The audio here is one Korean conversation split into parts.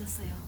오셨어요.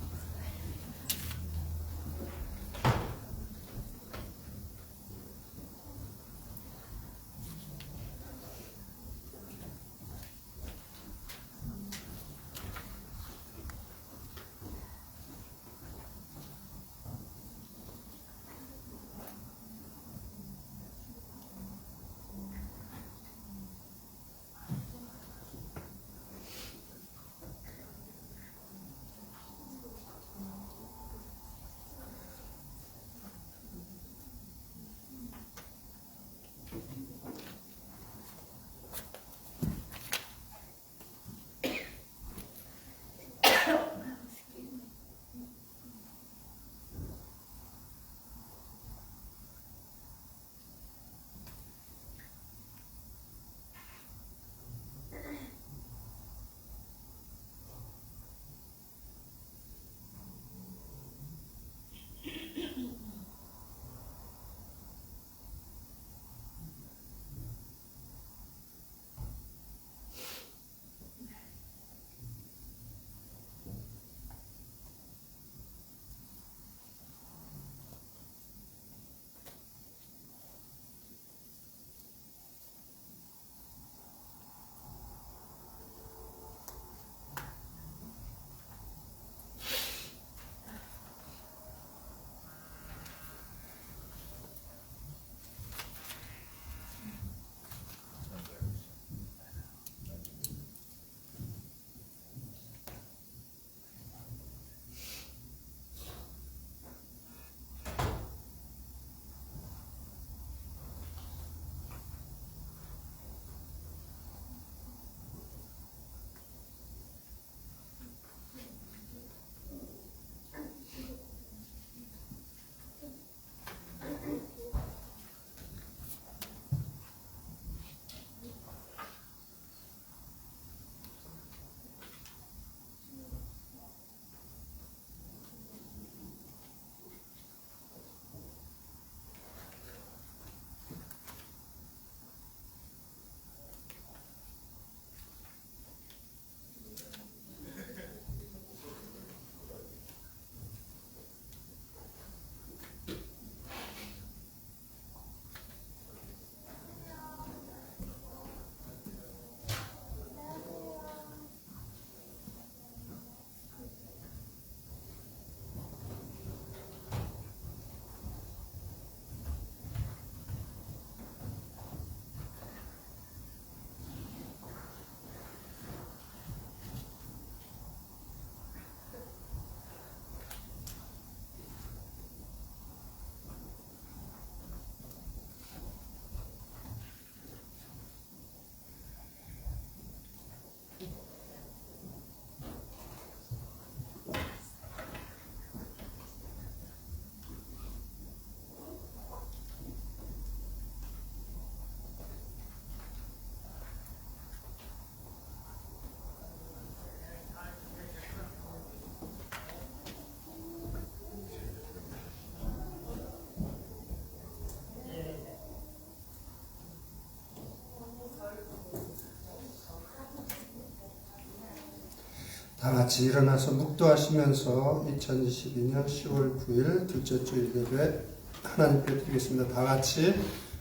다 같이 일어나서 묵도하시면서 2022년 10월 9일 둘째 주 예배 하나님께 드리겠습니다. 다 같이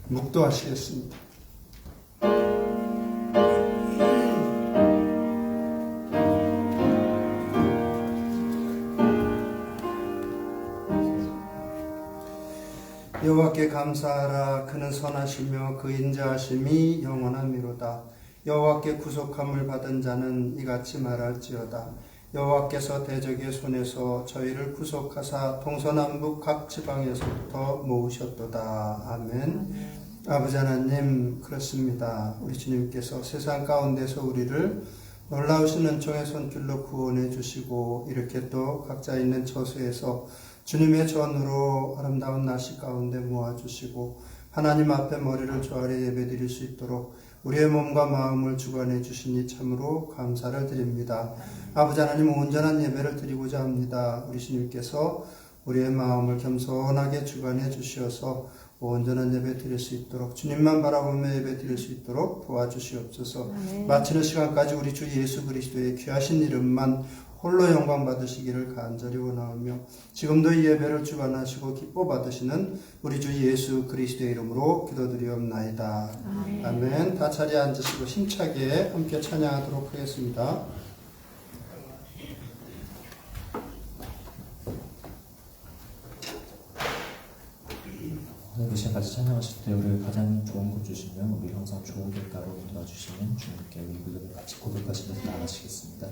묵도하시겠습니다. 여호와께 감사하라. 그는 선하시며 그 인자하심이 영원하미로다. 여호와께 구속함을 받은 자는 이같이 말할지어다. 여호와께서 대적의 손에서 저희를 구속하사 동서남북 각 지방에서부터 모으셨도다. 아멘. 아버지 하나님, 그렇습니다. 우리 주님께서 세상 가운데서 우리를 놀라우신 은총의 손길로 구원해 주시고 이렇게 또 각자 있는 처소에서 주님의 전으로 아름다운 날씨 가운데 모아주시고 하나님 앞에 머리를 조아려 예배드릴 수 있도록 우리의 몸과 마음을 주관해 주시니 참으로 감사를 드립니다. 아버지 하나님, 온전한 예배를 드리고자 합니다. 우리 주님께서 우리의 마음을 겸손하게 주관해 주시어서 온전한 예배 드릴 수 있도록, 주님만 바라보며 예배 드릴 수 있도록 도와주시옵소서. 마치는 시간까지 우리 주 예수 그리스도의 귀하신 이름만 홀로 영광 받으시기를 간절히 원하오며 지금도 이 예배를 주관하시고 기뻐 받으시는 우리 주 예수 그리스도의 이름으로 기도드리옵나이다. 아멘. 다 자리에 앉으시고 힘차게 함께 찬양하도록 하겠습니다. 오늘 이 시간 같이 찬양하실 때 우리 가장 좋은 것 주시면 우리 항상 좋은 결과로 인도해 주시는 주님께 우리 믿음을 같이 고백하시면서 나가시겠습니다.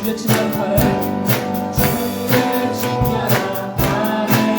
주의 친절한 팔에 주의 친절한 팔에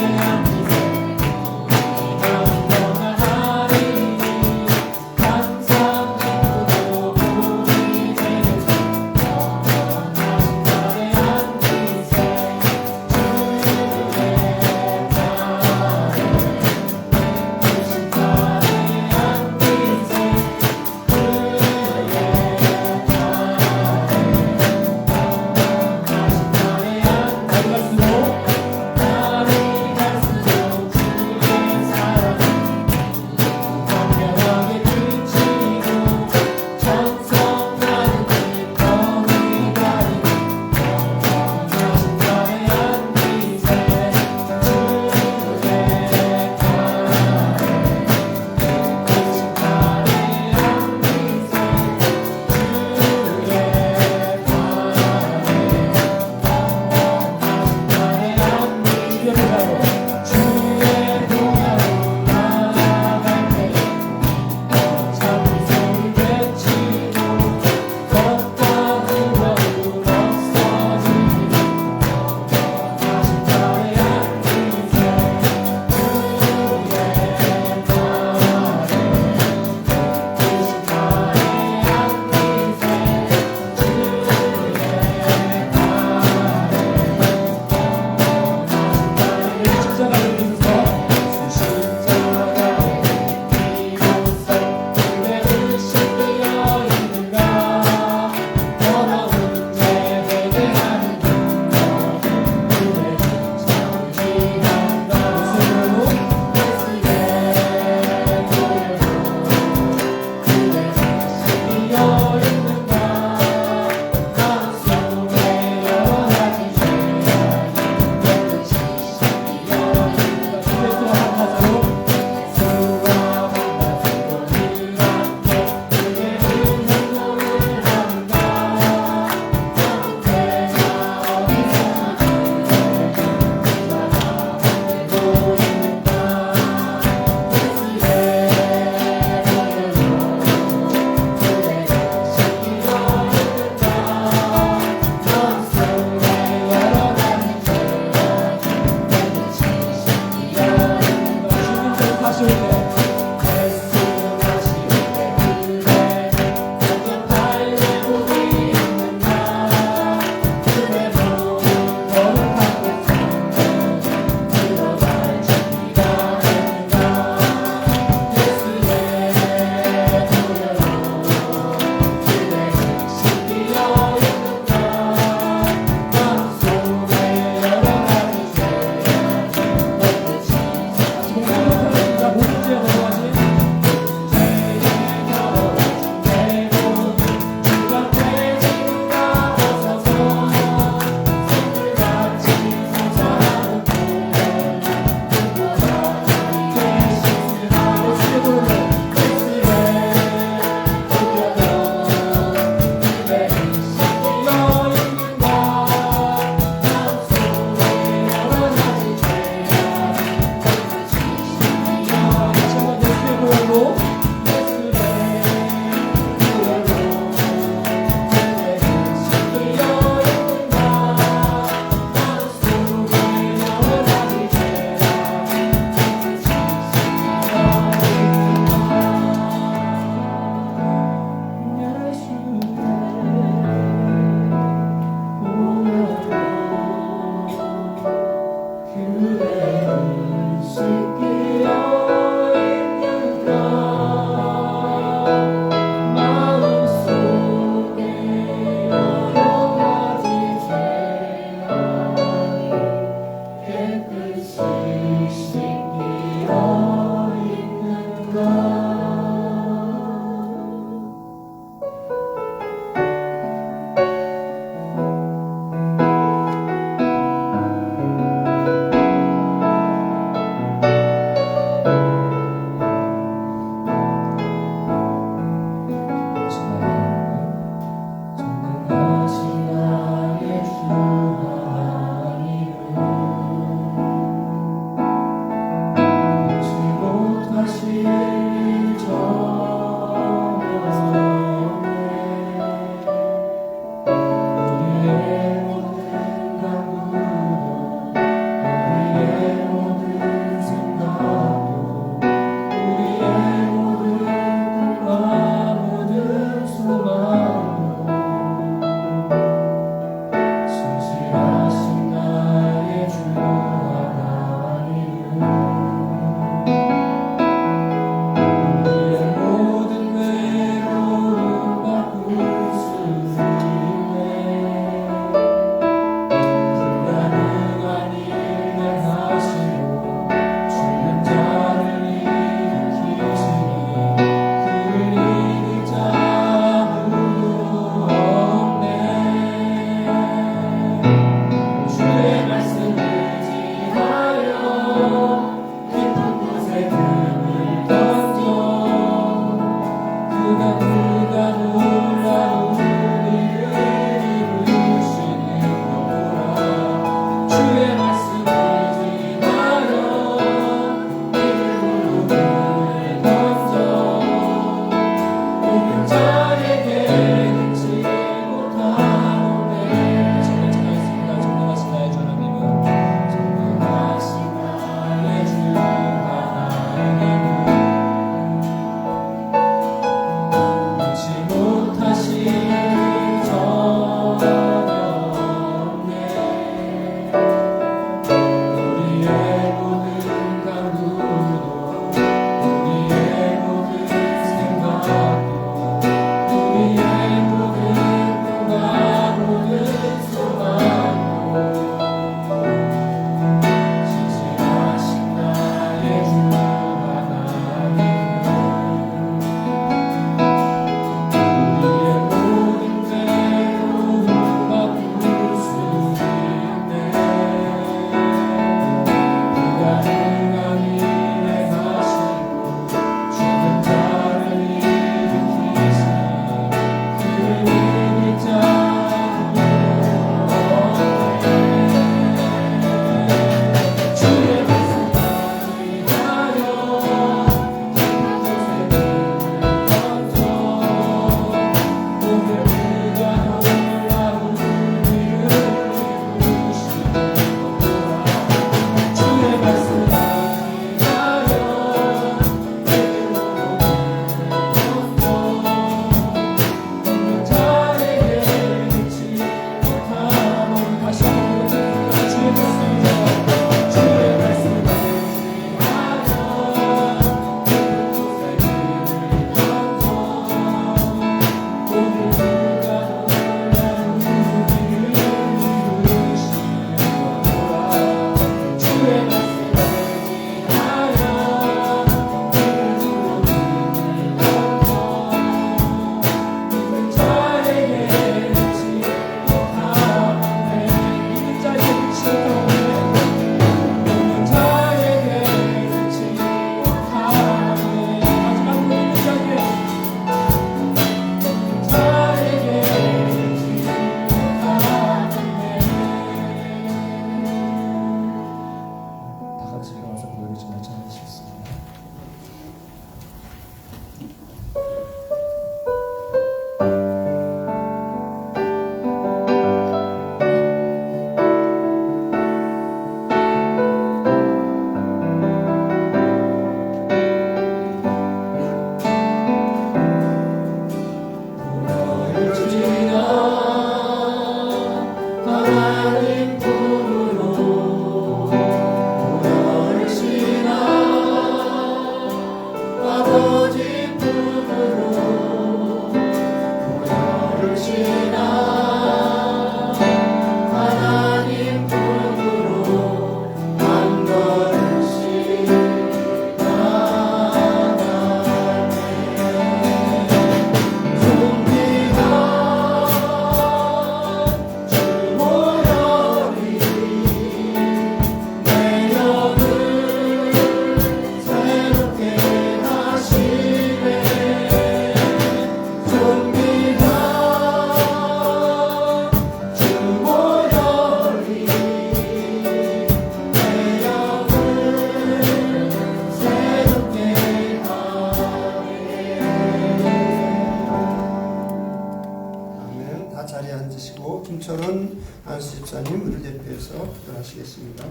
기도하시고 김철원 안수 집사님 우리 대표해서 기도하시겠습니다.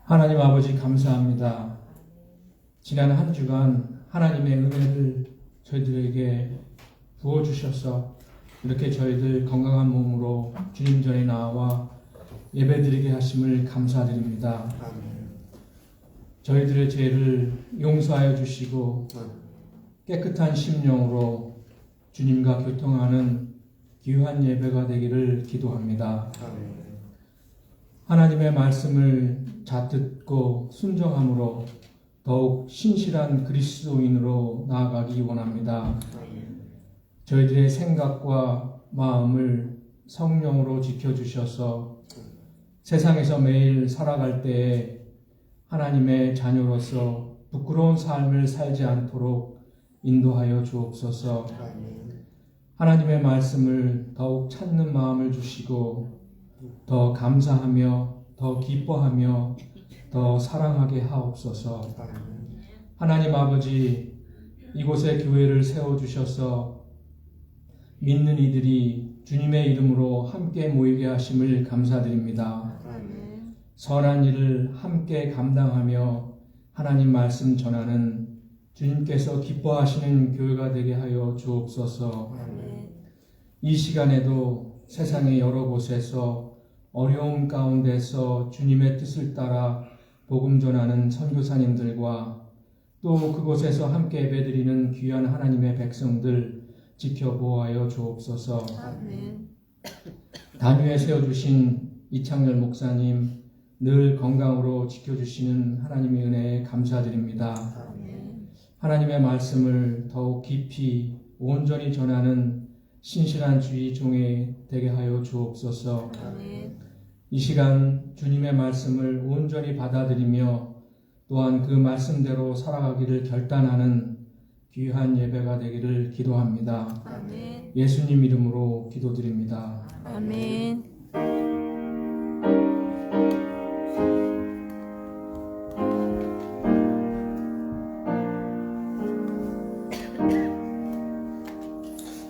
하나님 아버지 감사합니다. 지난 한 주간 하나님의 은혜를 저희들에게 부어주셔서 이렇게 저희들 건강한 몸으로 주님 전에 나와 예배드리게 하심을 감사드립니다. 저희들의 죄를 용서하여 주시고 깨끗한 심령으로 주님과 교통하는 귀한 예배가 되기를 기도합니다. 하나님의 말씀을 잣듣고 순종함으로 더욱 신실한 그리스도인으로 나아가기 원합니다. 저희들의 생각과 마음을 성령으로 지켜주셔서 세상에서 매일 살아갈 때에 하나님의 자녀로서 부끄러운 삶을 살지 않도록 인도하여 주옵소서. 하나님의 말씀을 더욱 찾는 마음을 주시고 더 감사하며 더 기뻐하며 더 사랑하게 하옵소서. 하나님 아버지, 이곳에 교회를 세워주셔서 믿는 이들이 주님의 이름으로 함께 모이게 하심을 감사드립니다. 선한 일을 함께 감당하며 하나님 말씀 전하는 주님께서 기뻐하시는 교회가 되게 하여 주옵소서. 이 시간에도 세상의 여러 곳에서 어려움 가운데서 주님의 뜻을 따라 복음 전하는 선교사님들과 또 그곳에서 함께 예배드리는 귀한 하나님의 백성들 지켜보아여 주옵소서. 단위에 세워주신 이창렬 목사님 늘 건강으로 지켜주시는 하나님의 은혜에 감사드립니다. 하나님의 말씀을 더욱 깊이 온전히 전하는 신실한 주의 종이 되게 하여 주옵소서. 이 시간 주님의 말씀을 온전히 받아들이며 또한 그 말씀대로 살아가기를 결단하는 귀한 예배가 되기를 기도합니다. 아멘. 예수님 이름으로 기도드립니다. 아멘.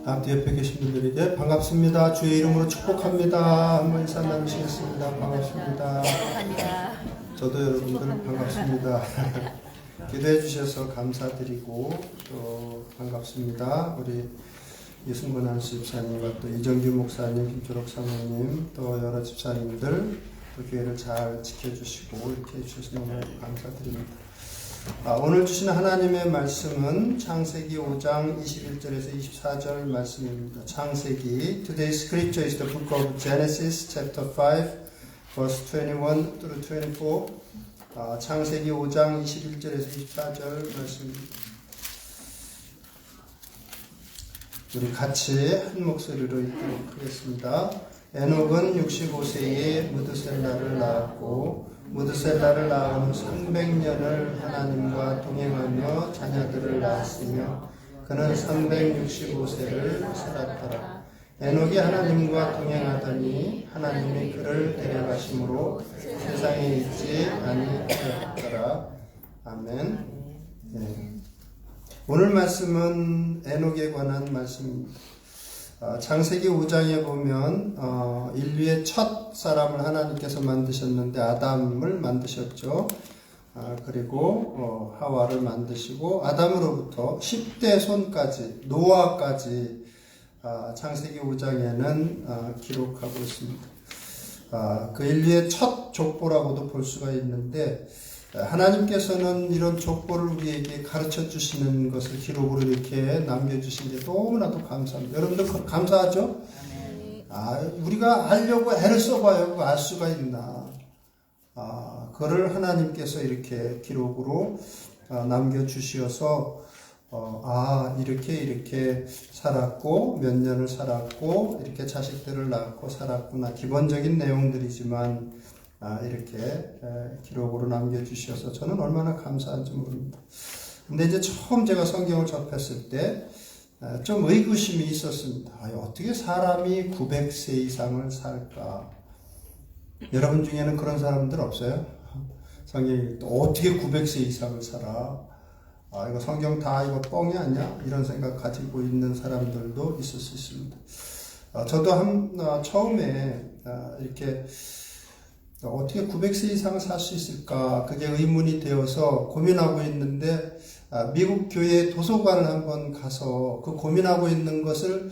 앞 옆에 계신 분들에게 반갑습니다. 주의 이름으로 축복합니다. 한번 인사 나누시겠습니다. 반갑습니다. 축복합니다. 저도 여러분들 반갑습니다. 기도해 주셔서 감사드리고 또 반갑습니다. 우리 이승건 안수 집사님과 또 이정규 목사님, 김초록 사모님, 또 여러 집사님들 또 교회를 잘 지켜주시고 이렇게 해주셔서 너무 감사드립니다. 오늘 주신 하나님의 말씀은 창세기 5장 21절에서 24절 말씀입니다. 창세기 Today's scripture is the book of Genesis chapter 5 verse 21 through 24. 창세기 5장 21절에서 24절 말씀입니다. 우리 같이 한 목소리로 읽도록 하겠습니다. 에녹은 65세에 무드셀라를 낳았고 무드셀라를 낳은 300년을 하나님과 동행하며 자녀들을 낳았으며 그는 365세를 살았더라. 에녹이 하나님과 동행하더니 하나님이 그를 데려가심으로 세상에 있지 아니하였더라. 아멘. 네. 오늘 말씀은 에녹에 관한 말씀입니다. 창세기 5장에 보면 인류의 첫 사람을 하나님께서 만드셨는데 아담을 만드셨죠. 그리고 하와를 만드시고 아담으로부터 10대 손까지 노아까지 창세기 5장에는 기록하고 있습니다. 그 인류의 첫 족보라고도 볼 수가 있는데 하나님께서는 이런 족보를 우리에게 가르쳐 주시는 것을 기록으로 이렇게 남겨주신 게 너무나도 감사합니다. 여러분들 감사하죠? 우리가 알려고 애를 써봐요. 알 수가 있나. 그를 하나님께서 이렇게 기록으로 남겨주시어서 이렇게 살았고 몇 년을 살았고 이렇게 자식들을 낳고 살았구나. 기본적인 내용들이지만 이렇게 기록으로 남겨주셔서 저는 얼마나 감사한지 모릅니다. 근데 이제 처음 제가 성경을 접했을 때 좀 의구심이 있었습니다. 어떻게 사람이 900세 이상을 살까? 여러분 중에는 그런 사람들 없어요? 성경이 또 어떻게 900세 이상을 살아? 이거 성경 다 이거 뻥이 아니야? 이런 생각 가지고 있는 사람들도 있을 수 있습니다. 저도 처음에 이렇게 어떻게 900세 이상을 살 수 있을까? 그게 의문이 되어서 고민하고 있는데, 미국 교회 도서관을 한번 가서 그 고민하고 있는 것을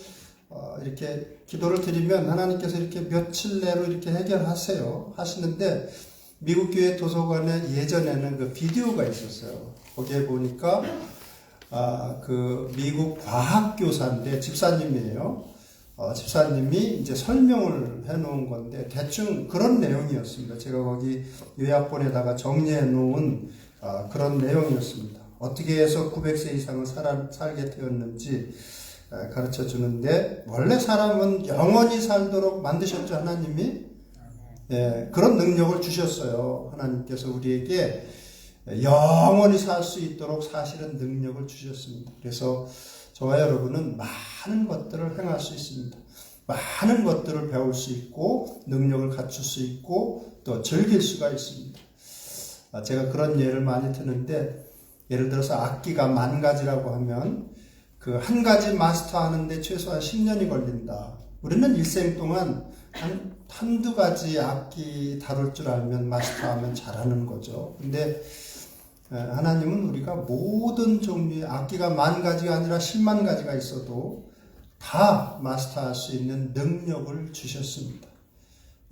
이렇게 기도를 드리면 하나님께서 이렇게 며칠 내로 이렇게 하시는데, 미국 교회 도서관에 예전에는 그 비디오가 있었어요. 거기에 보니까 그 미국 과학교사인데 집사님이에요. 집사님이 이제 설명을 해놓은 건데 대충 그런 내용이었습니다. 제가 거기 요약본에다가 정리해 놓은 그런 내용이었습니다. 어떻게 해서 900세 이상을 살게 되었는지 가르쳐 주는데, 원래 사람은 영원히 살도록 만드셨죠, 하나님이? 예, 그런 능력을 주셨어요. 하나님께서 우리에게 영원히 살 수 있도록 사실은 능력을 주셨습니다. 그래서 저와 여러분은 많은 것들을 행할 수 있습니다. 많은 것들을 배울 수 있고 능력을 갖출 수 있고 또 즐길 수가 있습니다. 제가 그런 예를 많이 드는데, 예를 들어서 악기가 10,000가지라고 하면 그 한 가지 마스터하는데 최소한 10년이 걸린다. 우리는 일생 동안 한두 가지 악기 다룰 줄 알면 마스터하면 잘하는 거죠. 근데 하나님은 우리가 모든 종류의 악기가 10,000가지가 아니라 100,000가지가 있어도 다 마스터할 수 있는 능력을 주셨습니다.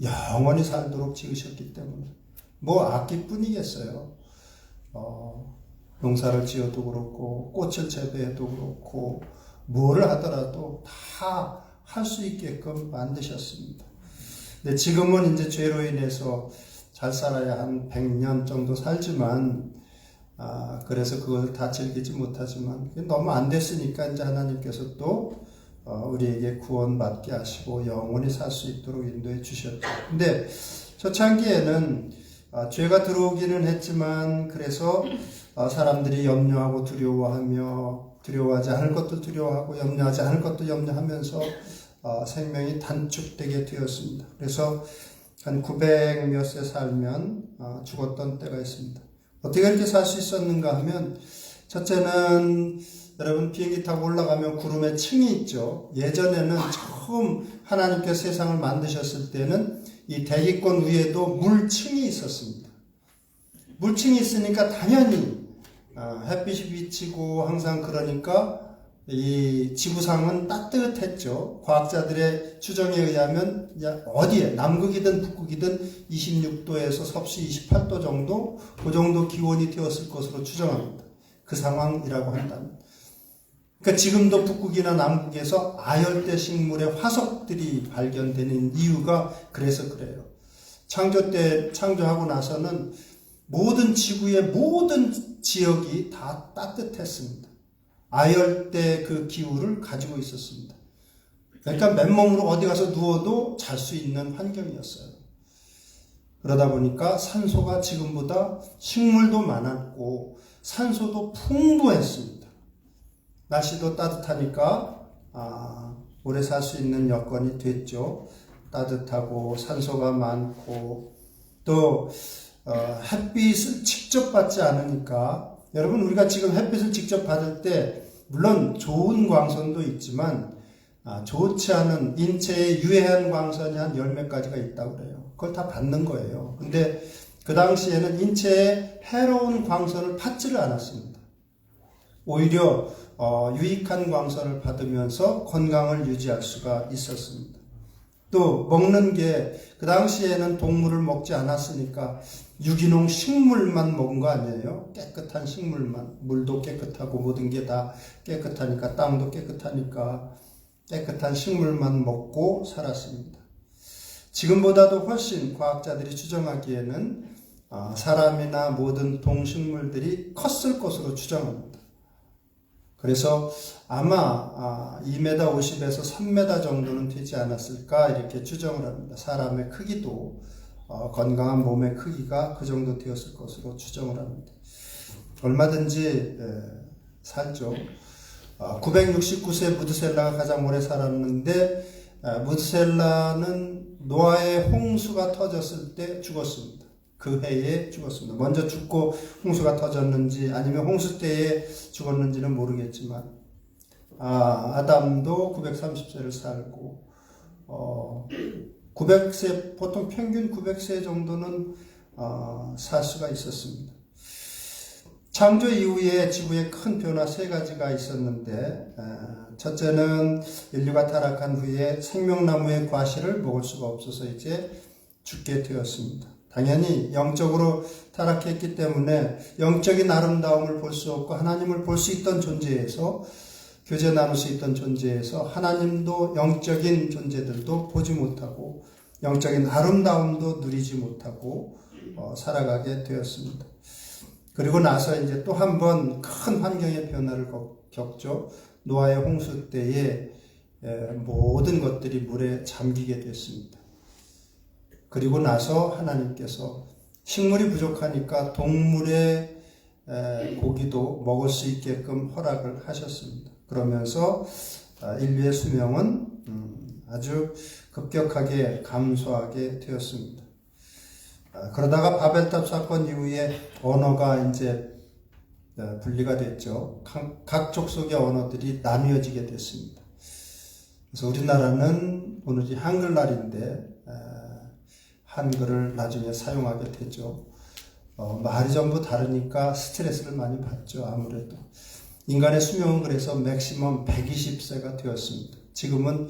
영원히 살도록 지으셨기 때문에. 뭐 악기뿐이겠어요. 농사를 지어도 그렇고 꽃을 재배해도 그렇고 뭐를 하더라도 다 할 수 있게끔 만드셨습니다. 근데 지금은 이제 죄로 인해서 잘 살아야 한 100년 정도 살지만, 그래서 그걸 다 즐기지 못하지만, 너무 안 됐으니까 이제 하나님께서 또 우리에게 구원받게 하시고 영원히 살 수 있도록 인도해 주셨죠. 근데 초창기에는 죄가 들어오기는 했지만, 그래서 사람들이 염려하고 두려워하지 않을 것도 두려워하고 염려하지 않을 것도 염려하면서 생명이 단축되게 되었습니다. 그래서 한 900 몇 세 살면 죽었던 때가 있습니다. 어떻게 이렇게 살 수 있었는가 하면, 첫째는 여러분 비행기 타고 올라가면 구름에 층이 있죠. 예전에는 처음 하나님께서 세상을 만드셨을 때는 이 대기권 위에도 물층이 있었습니다. 물층이 있으니까 당연히 햇빛이 비치고 항상 그러니까 이 지구상은 따뜻했죠. 과학자들의 추정에 의하면 어디에 남극이든 북극이든 26도에서 섭씨 28도 정도, 그 정도 기온이 되었을 것으로 추정합니다. 그 상황이라고 한다면. 그러니까 지금도 북극이나 남극에서 아열대 식물의 화석들이 발견되는 이유가 그래서 그래요. 창조하고 나서는 모든 지구의 모든 지역이 다 따뜻했습니다. 아열대 그 기후를 가지고 있었습니다. 그러니까 맨몸으로 어디 가서 누워도 잘 수 있는 환경이었어요. 그러다 보니까 산소가 지금보다 식물도 많았고 산소도 풍부했습니다. 날씨도 따뜻하니까 오래 살 수 있는 여건이 됐죠. 따뜻하고 산소가 많고 또 햇빛을 직접 받지 않으니까, 여러분 우리가 지금 햇빛을 직접 받을 때 물론 좋은 광선도 있지만 좋지 않은 인체에 유해한 광선이 한 10몇 가지가 있다고 그래요. 그걸 다 받는 거예요. 근데 그 당시에는 인체에 해로운 광선을 받지를 않았습니다. 오히려 유익한 광선을 받으면서 건강을 유지할 수가 있었습니다. 또 먹는 게 그 당시에는 동물을 먹지 않았으니까 유기농 식물만 먹은 거 아니에요? 깨끗한 식물만. 물도 깨끗하고 모든 게 다 깨끗하니까, 땅도 깨끗하니까 깨끗한 식물만 먹고 살았습니다. 지금보다도 훨씬 과학자들이 추정하기에는 사람이나 모든 동식물들이 컸을 것으로 추정합니다. 그래서 아마 2m 50에서 3m 정도는 되지 않았을까 이렇게 추정을 합니다. 사람의 크기도 건강한 몸의 크기가 그 정도 되었을 것으로 추정을 합니다. 얼마든지 살죠. 969세 무드셀라가 가장 오래 살았는데 무드셀라는 노아의 홍수가 터졌을 때 죽었습니다. 그 해에 죽었습니다. 먼저 죽고 홍수가 터졌는지 아니면 홍수 때에 죽었는지는 모르겠지만 아담도 930세를 살고 900세 보통 평균 900세 정도는 살 수가 있었습니다. 창조 이후에 지구에 큰 변화 세 가지가 있었는데 첫째는 인류가 타락한 후에 생명나무의 과실을 먹을 수가 없어서 이제 죽게 되었습니다. 당연히 영적으로 타락했기 때문에 영적인 아름다움을 볼 수 없고 하나님을 볼 수 있던 존재에서 교제 나눌 수 있던 존재에서 하나님도 영적인 존재들도 보지 못하고 영적인 아름다움도 누리지 못하고 살아가게 되었습니다. 그리고 나서 이제 또 한 번 큰 환경의 변화를 겪죠. 노아의 홍수 때에 모든 것들이 물에 잠기게 됐습니다. 그리고 나서 하나님께서 식물이 부족하니까 동물의 고기도 먹을 수 있게끔 허락을 하셨습니다. 그러면서 인류의 수명은 아주 급격하게 감소하게 되었습니다. 그러다가 바벨탑 사건 이후에 언어가 이제 분리가 됐죠. 각 족속의 언어들이 나뉘어지게 됐습니다. 그래서 우리나라는 오늘이 한글날인데 한글을 나중에 사용하게 되죠. 말이 전부 다르니까 스트레스를 많이 받죠. 아무래도 인간의 수명은 그래서 맥시멈 120세가 되었습니다. 지금은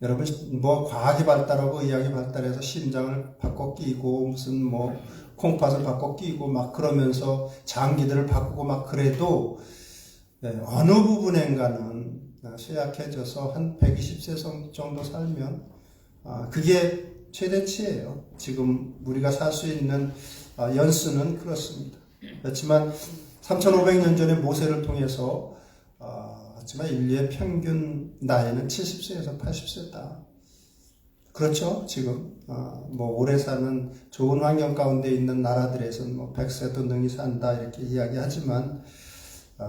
여러분 뭐 과학이 발달하고 의학이 발달해서 심장을 바꿔 끼고 무슨 뭐 콩팥을 바꿔 끼고 막 그러면서 장기들을 바꾸고 막 그래도 어느 부분인가는 쇠약해져서 한 120세 정도 살면 그게 최대치예요. 지금 우리가 살 수 있는 연수는 그렇습니다. 그렇지만 3500년 전에 모세를 통해서 하지만 인류의 평균 나이는 70세에서 80세다. 그렇죠? 지금 뭐 오래 사는 좋은 환경 가운데 있는 나라들에서는 뭐 100세도 능히 산다 이렇게 이야기하지만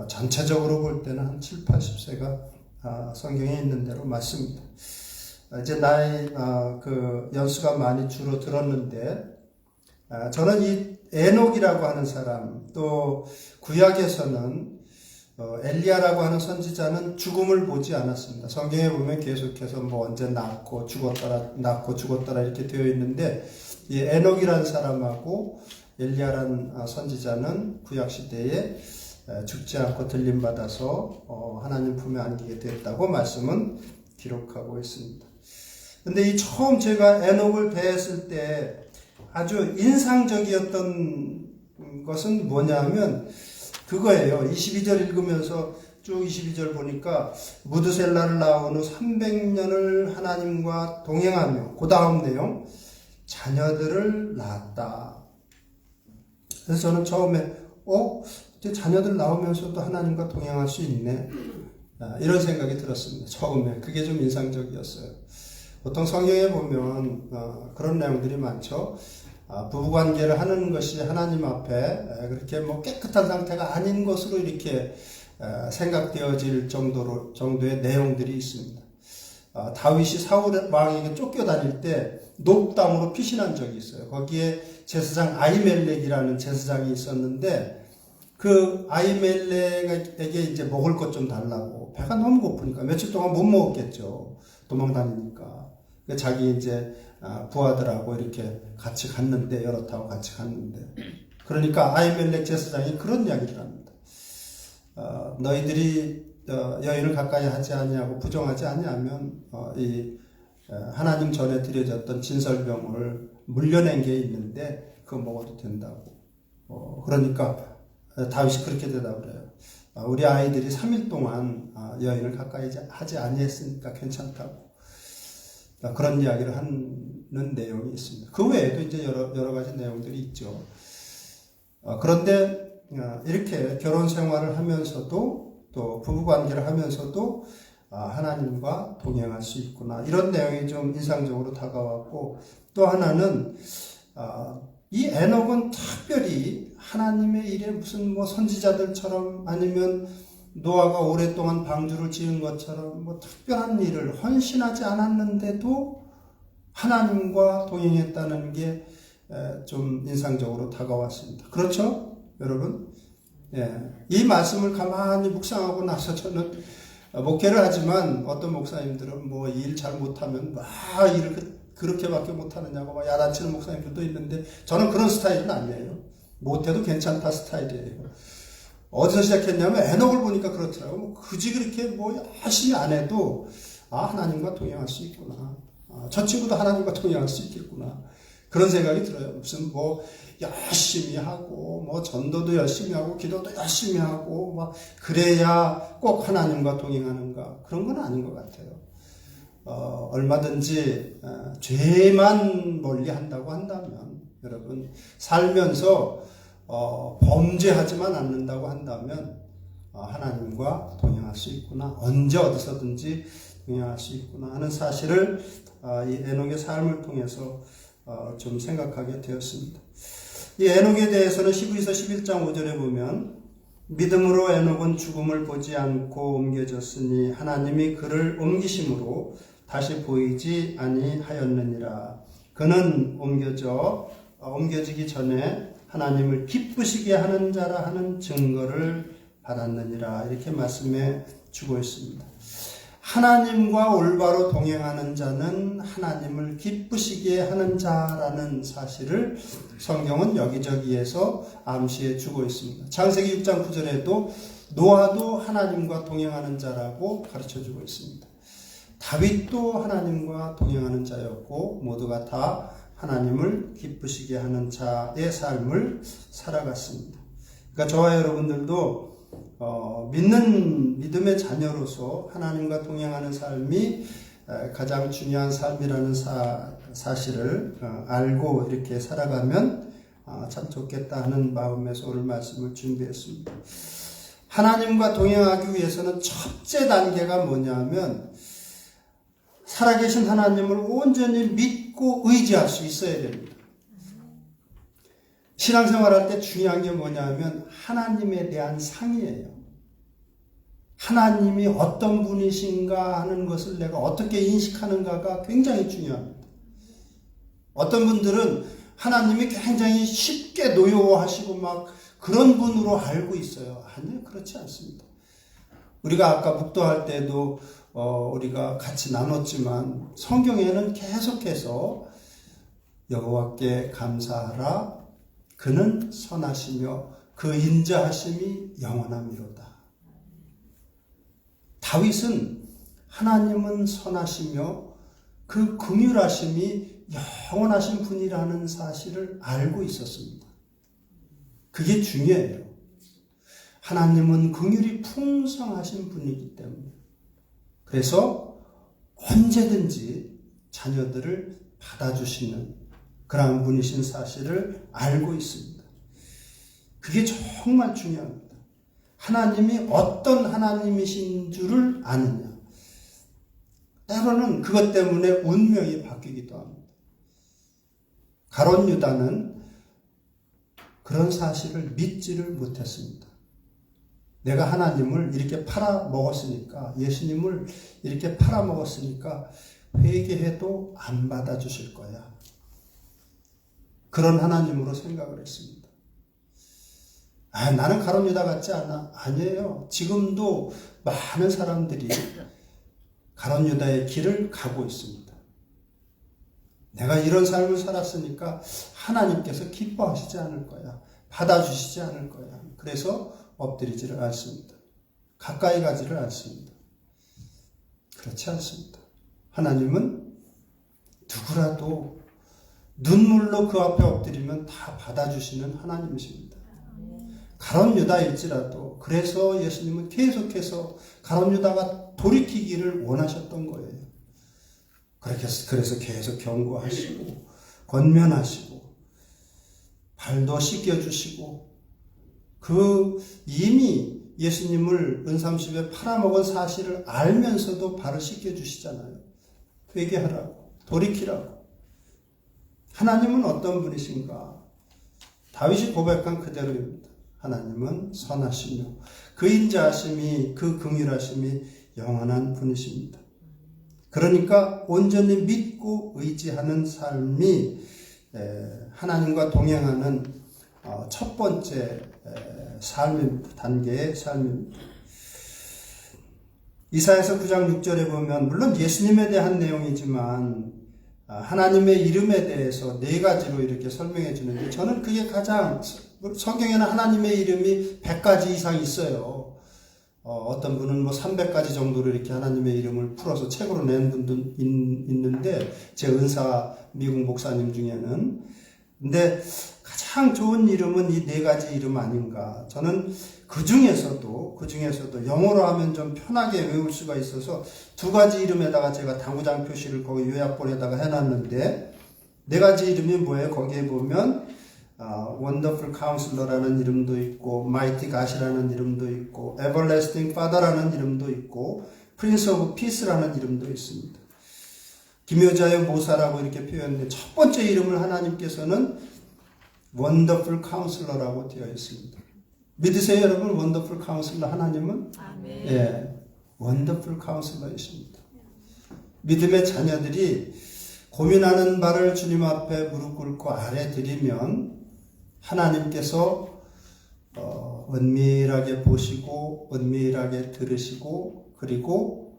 전체적으로 볼 때는 한 7, 80세가 성경에 있는 대로 맞습니다. 이제 나이 그 연수가 많이 줄어들었는데 저는 이 에녹이라고 하는 사람 또 구약에서는 엘리야라고 하는 선지자는 죽음을 보지 않았습니다. 성경에 보면 계속해서 뭐 언제 낳고 죽었더라 이렇게 되어 있는데 이 에녹이라는 사람하고 엘리야라는 선지자는 구약 시대에 죽지 않고 들림받아서 하나님 품에 안기게 됐다고 말씀은 기록하고 있습니다. 근데 이 처음 제가 에녹을 배웠을 때 아주 인상적이었던 것은 뭐냐면 그거예요. 22절 읽으면서 쭉 22절 보니까 무드셀라를 낳은 후 300년을 하나님과 동행하며 그 다음 내용 자녀들을 낳았다. 그래서 저는 처음에 이제 자녀들 낳으면서도 하나님과 동행할 수 있네. 이런 생각이 들었습니다. 처음에 그게 좀 인상적이었어요. 보통 성경에 보면 그런 내용들이 많죠. 부부관계를 하는 것이 하나님 앞에 그렇게 뭐 깨끗한 상태가 아닌 것으로 이렇게 생각되어질 정도의 내용들이 있습니다. 다윗이 사울 왕에게 쫓겨다닐 때 녹담으로 피신한 적이 있어요. 거기에 제사장 아히멜렉이라는 제사장이 있었는데 그 아히멜렉에게 이제 먹을 것 좀 달라고 배가 너무 고프니까 며칠 동안 못 먹었겠죠. 도망 다니니까. 자기 이제 부하들하고 이렇게 같이 갔는데 여러 타고 같이 갔는데 그러니까 아히멜렉 제사장이 그런 이야기를 합니다. 너희들이 여인을 가까이 하지 아니하고 부정하지 아니하면 이 하나님 전에 드려졌던 진설병을 물려낸 게 있는데 그거 먹어도 된다고. 그러니까 다윗이 그렇게 대답을 해요. 우리 아이들이 3일 동안 여인을 가까이 하지 아니했으니까 괜찮다고. 그런 이야기를 하는 내용이 있습니다. 그 외에도 이제 여러 가지 내용들이 있죠. 그런데 이렇게 결혼 생활을 하면서도 또 부부 관계를 하면서도 하나님과 동행할 수 있구나. 이런 내용이 좀 인상적으로 다가왔고 또 하나는 이 에녹은 특별히 하나님의 일에 무슨 뭐 선지자들처럼 아니면 노아가 오랫동안 방주를 지은 것처럼 뭐 특별한 일을 헌신하지 않았는데도 하나님과 동행했다는 게 좀 인상적으로 다가왔습니다. 그렇죠? 여러분? 이 말씀을 가만히 묵상하고 나서 저는 목회를 하지만 어떤 목사님들은 뭐 일 잘 못하면 막 일을 그렇게밖에 못하느냐고 막 야단치는 목사님들도 있는데 저는 그런 스타일은 아니에요. 못해도 괜찮다 스타일이에요. 어디서 시작했냐면 에녹을 보니까 그렇더라고요. 굳이 그렇게 뭐 열심히 안 해도 하나님과 동행할 수 있구나. 저 친구도 하나님과 동행할 수 있겠구나. 그런 생각이 들어요. 무슨 뭐 열심히 하고 뭐 전도도 열심히 하고 기도도 열심히 하고 막 그래야 꼭 하나님과 동행하는가 그런 건 아닌 것 같아요. 얼마든지 죄만 멀리 한다고 한다면 여러분 살면서 범죄하지만 않는다고 한다면 하나님과 동행할 수 있구나. 언제 어디서든지 동행할 수 있구나 하는 사실을 이 에녹의 삶을 통해서 좀 생각하게 되었습니다. 이 에녹에 대해서는 히브리서 11장 5절에 보면 믿음으로 에녹은 죽음을 보지 않고 옮겨졌으니 하나님이 그를 옮기심으로 다시 보이지 아니하였느니라. 그는 옮겨지기 전에 하나님을 기쁘시게 하는 자라 하는 증거를 받았느니라. 이렇게 말씀해 주고 있습니다. 하나님과 올바로 동행하는 자는 하나님을 기쁘시게 하는 자라는 사실을 성경은 여기저기에서 암시해 주고 있습니다. 창세기 6장 9절에도 노아도 하나님과 동행하는 자라고 가르쳐 주고 있습니다. 다윗도 하나님과 동행하는 자였고 모두가 다 하나님을 기쁘시게 하는 자의 삶을 살아갔습니다. 그러니까 저와 여러분들도 믿음의 자녀로서 하나님과 동행하는 삶이 가장 중요한 삶이라는 사실을 알고 이렇게 살아가면 참 좋겠다 하는 마음에서 오늘 말씀을 준비했습니다. 하나님과 동행하기 위해서는 첫째 단계가 뭐냐면 살아계신 하나님을 온전히 믿고 의지할 수 있어야 됩니다. 신앙생활할 때 중요한 게 뭐냐면 하나님에 대한 상이에요. 하나님이 어떤 분이신가 하는 것을 내가 어떻게 인식하는가가 굉장히 중요합니다. 어떤 분들은 하나님이 굉장히 쉽게 노여워하시고 막 그런 분으로 알고 있어요. 아니요, 그렇지 않습니다. 우리가 아까 묵도할 때도 우리가 같이 나눴지만 성경에는 계속해서 여호와께 감사하라. 그는 선하시며 그 인자하심이 영원함이로다. 다윗은 하나님은 선하시며 그 긍휼하심이 영원하신 분이라는 사실을 알고 있었습니다. 그게 중요해요. 하나님은 긍휼이 풍성하신 분이기 때문에 그래서 언제든지 자녀들을 받아주시는 그런 분이신 사실을 알고 있습니다. 그게 정말 중요합니다. 하나님이 어떤 하나님이신 줄을 아느냐. 때로는 그것 때문에 운명이 바뀌기도 합니다. 가룟 유다는 그런 사실을 믿지를 못했습니다. 내가 하나님을 이렇게 팔아먹었으니까, 예수님을 이렇게 팔아먹었으니까 회개해도 안 받아주실 거야. 그런 하나님으로 생각을 했습니다. 나는 가룟 유다 같지 않아. 아니에요. 지금도 많은 사람들이 가룟 유다의 길을 가고 있습니다. 내가 이런 삶을 살았으니까 하나님께서 기뻐하시지 않을 거야. 받아주시지 않을 거야. 그래서 엎드리지를 않습니다. 가까이 가지를 않습니다. 그렇지 않습니다. 하나님은 누구라도 눈물로 그 앞에 엎드리면 다 받아주시는 하나님이십니다. 가룟 유다일지라도 그래서 예수님은 계속해서 가룟 유다가 돌이키기를 원하셨던 거예요. 그래서 계속 경고하시고 권면하시고 발도 씻겨주시고 이미 예수님을 은삼십에 팔아먹은 사실을 알면서도 발을 씻겨주시잖아요. 회개하라고, 돌이키라고. 하나님은 어떤 분이신가? 다윗이 고백한 그대로입니다. 하나님은 선하시며 그 인자하심이, 그 긍휼하심이 영원한 분이십니다. 그러니까 온전히 믿고 의지하는 삶이 하나님과 동행하는 첫 번째 단계의 삶입니다. 이사야서 9장 6절에 보면 물론 예수님에 대한 내용이지만 하나님의 이름에 대해서 네 가지로 이렇게 설명해 주는데 저는 그게 가장 성경에는 하나님의 이름이 100가지 이상 있어요. 어떤 분은 뭐 300가지 정도로 이렇게 하나님의 이름을 풀어서 책으로 낸 분도 있는데 제 은사 미국 목사님 중에는 근데 가장 좋은 이름은 이 네 가지 이름 아닌가. 저는 그 중에서도 영어로 하면 좀 편하게 외울 수가 있어서 두 가지 이름에다가 제가 당구장 표시를 거기 요약본에다가 해놨는데 네 가지 이름이 뭐예요? 거기에 보면 Wonderful Counselor라는 이름도 있고 Mighty God이라는 이름도 있고 Everlasting Father라는 이름도 있고 Prince of Peace라는 이름도 있습니다. 기묘자의 모사라고 이렇게 표현했는데 첫 번째 이름을 하나님께서는 Wonderful Counselor라고 되어 있습니다. 믿으세요 여러분? Wonderful Counselor 하나님은? 아멘. 예, Wonderful Counselor이십니다. 믿음의 자녀들이 고민하는 바를 주님 앞에 무릎 꿇고 아뢰 드리면 하나님께서 은밀하게 보시고 은밀하게 들으시고 그리고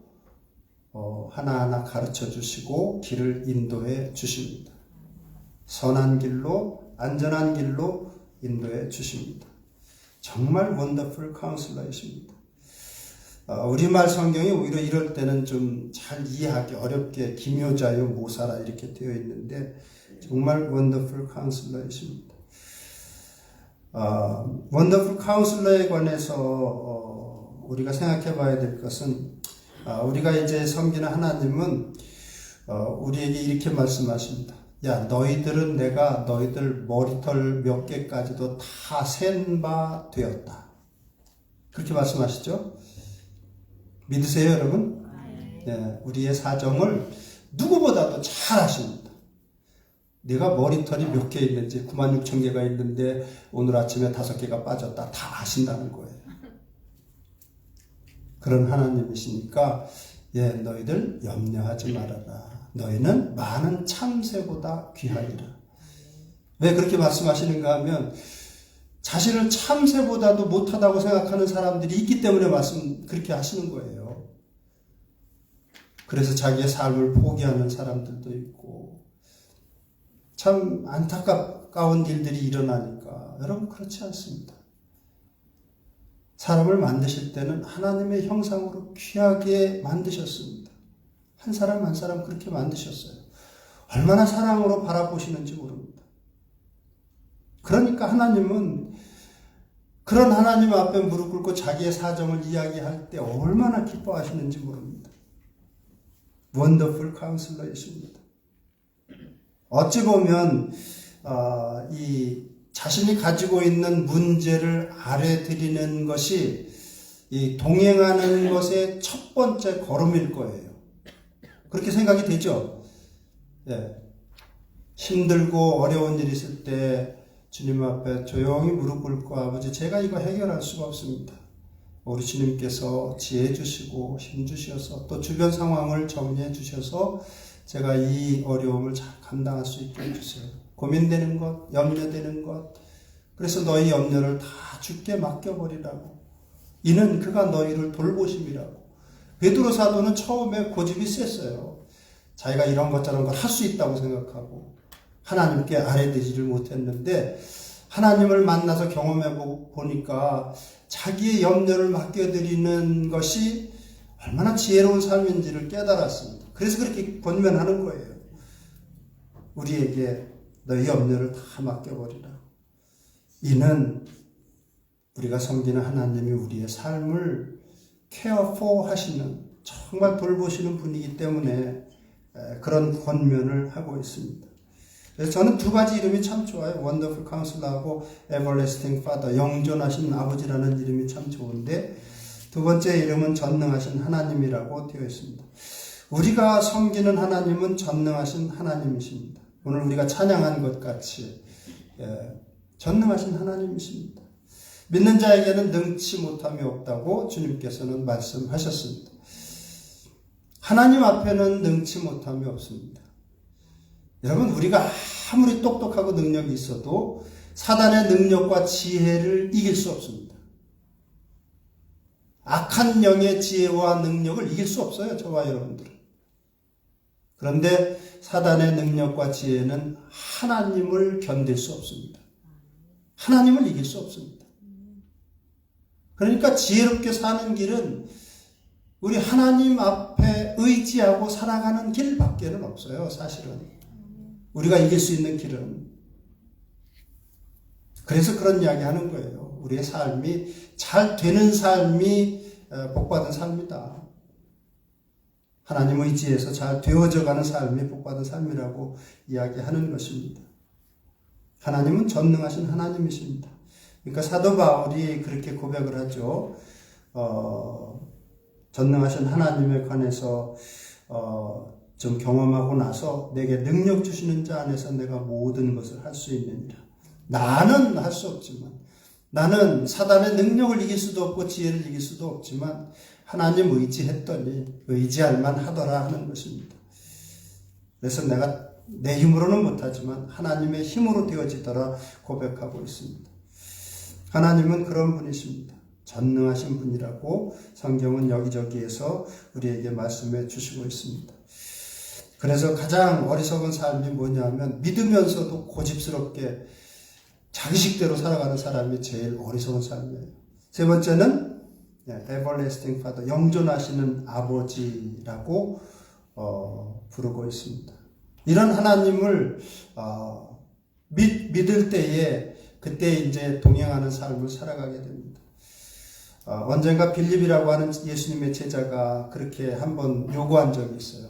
하나하나 가르쳐 주시고 길을 인도해 주십니다. 선한 길로 안전한 길로 인도해 주십니다. 정말 원더풀 카운슬러이십니다. 우리말 성경이 오히려 이럴 때는 좀 잘 이해하기 어렵게 기묘자요 모사라 이렇게 되어 있는데 정말 원더풀 카운슬러이십니다. 원더풀 카운슬러에 관해서 우리가 생각해 봐야 될 것은 우리가 이제 섬기는 하나님은 우리에게 이렇게 말씀하십니다. 야, 너희들은 내가 너희들 머리털 몇 개까지도 다 센 바 되었다. 그렇게 말씀하시죠? 믿으세요, 여러분? 네, 우리의 사정을 누구보다도 잘 아십니다. 내가 머리털이 몇 개 있는지 96,000개가 있는데 오늘 아침에 5개가 빠졌다. 다 아신다는 거예요. 그런 하나님이시니까 너희들 염려하지 말아라. 너희는 많은 참새보다 귀하리라. 왜 그렇게 말씀하시는가 하면 자신을 참새보다도 못하다고 생각하는 사람들이 있기 때문에 그렇게 하시는 거예요. 그래서 자기의 삶을 포기하는 사람들도 있고 참 안타까운 일들이 일어나니까 여러분 그렇지 않습니다. 사람을 만드실 때는 하나님의 형상으로 귀하게 만드셨습니다. 한 사람 한 사람 그렇게 만드셨어요. 얼마나 사랑으로 바라보시는지 모릅니다. 그러니까 하나님은 그런 하나님 앞에 무릎 꿇고 자기의 사정을 이야기할 때 얼마나 기뻐하시는지 모릅니다. 원더풀 카운슬러이십니다. 어찌 보면 이 자신이 가지고 있는 문제를 아뢰드리는 것이 이 동행하는 것의 첫 번째 걸음일 거예요. 그렇게 생각이 되죠? 힘들고 어려운 일이 있을 때 주님 앞에 조용히 무릎 꿇고 아버지 제가 이거 해결할 수가 없습니다. 우리 주님께서 지혜 주시고 힘 주셔서 또 주변 상황을 정리해 주셔서 제가 이 어려움을 잘 감당할 수 있게 해주세요. 고민되는 것, 염려되는 것 그래서 너희 염려를 다 주께 맡겨버리라고. 이는 그가 너희를 돌보심이라고. 베드로 사도는 처음에 고집이 셌어요. 자기가 이런 것 저런 것 할 수 있다고 생각하고 하나님께 아뢰되지를 못했는데 하나님을 만나서 경험해 보니까 자기의 염려를 맡겨드리는 것이 얼마나 지혜로운 삶인지를 깨달았습니다. 그래서 그렇게 권면하는 거예요. 우리에게 너희 염려를 다 맡겨버리라. 이는 우리가 섬기는 하나님이 우리의 삶을 care for 하시는 정말 돌보시는 분이기 때문에 그런 권면을 하고 있습니다. 그래서 저는 두 가지 이름이 참 좋아요. 원더풀 카운슬러하고 에버래스팅 파더, 영존하신 아버지라는 이름이 참 좋은데 두 번째 이름은 전능하신 하나님이라고 되어 있습니다. 우리가 섬기는 하나님은 전능하신 하나님이십니다. 오늘 우리가 찬양한 것 같이 전능하신 하나님이십니다. 믿는 자에게는 능치 못함이 없다고 주님께서는 말씀하셨습니다. 하나님 앞에는 능치 못함이 없습니다. 여러분, 우리가 아무리 똑똑하고 능력이 있어도 사단의 능력과 지혜를 이길 수 없습니다. 악한 영의 지혜와 능력을 이길 수 없어요, 저와 여러분들은. 그런데 사단의 능력과 지혜는 하나님을 견딜 수 없습니다. 하나님을 이길 수 없습니다. 그러니까 지혜롭게 사는 길은 우리 하나님 앞에 의지하고 살아가는 길밖에는 없어요, 사실은. 우리가 이길 수 있는 길은. 그래서 그런 이야기 하는 거예요. 우리의 삶이 잘 되는 삶이 복받은 삶이다. 하나님 의지에서 잘 되어져가는 삶이 복받은 삶이라고 이야기하는 것입니다. 하나님은 전능하신 하나님이십니다. 그러니까 사도 바울이 그렇게 고백을 하죠. 전능하신 하나님에 관해서 좀 경험하고 나서 내게 능력 주시는 자 안에서 내가 모든 것을 할 수 있느니라. 나는 할 수 없지만, 나는 사단의 능력을 이길 수도 없고 지혜를 이길 수도 없지만 하나님 의지했더니 의지할 만하더라 하는 것입니다. 그래서 내가 내 힘으로는 못하지만 하나님의 힘으로 되어지더라 고백하고 있습니다. 하나님은 그런 분이십니다. 전능하신 분이라고 성경은 여기저기에서 우리에게 말씀해 주시고 있습니다. 그래서 가장 어리석은 삶이 뭐냐면 믿으면서도 고집스럽게 자기식대로 살아가는 사람이 제일 어리석은 삶이에요. 세 번째는 Everlasting Father, 영존하시는 아버지라고 부르고 있습니다. 이런 하나님을 믿을 때에 그때 이제 동행하는 삶을 살아가게 됩니다. 언젠가 빌립이라고 하는 예수님의 제자가 그렇게 한번 요구한 적이 있어요.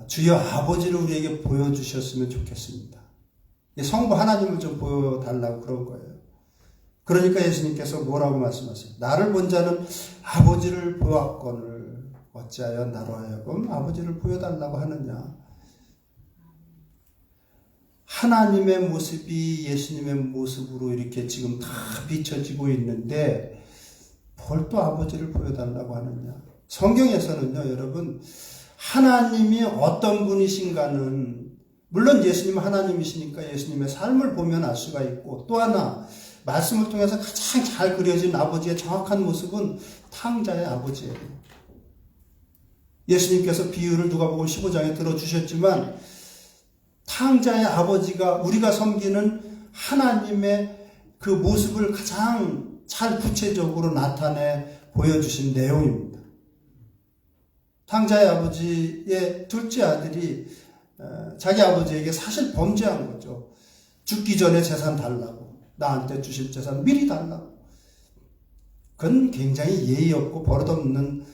주여 아버지를 우리에게 보여주셨으면 좋겠습니다. 성부 하나님을 좀 보여달라고 그런 거예요. 그러니까 예수님께서 뭐라고 말씀하세요? 나를 본 자는 아버지를 보았거늘 어찌하여 나로 하여금 아버지를 보여달라고 하느냐. 하나님의 모습이 예수님의 모습으로 이렇게 지금 다 비춰지고 있는데 뭘 또 아버지를 보여달라고 하느냐. 성경에서는요, 여러분, 하나님이 어떤 분이신가는 물론 예수님은 하나님이시니까 예수님의 삶을 보면 알 수가 있고, 또 하나 말씀을 통해서 가장 잘 그려진 아버지의 정확한 모습은 탕자의 아버지예요. 예수님께서 비유를 누가복음 15장에 들어주셨지만 탕자의 아버지가 우리가 섬기는 하나님의 그 모습을 가장 잘 구체적으로 나타내 보여주신 내용입니다. 탕자의 아버지의 둘째 아들이 자기 아버지에게 사실 범죄한 거죠. 죽기 전에 재산 달라고. 나한테 주실 재산 미리 달라고. 그건 굉장히 예의 없고 버릇없는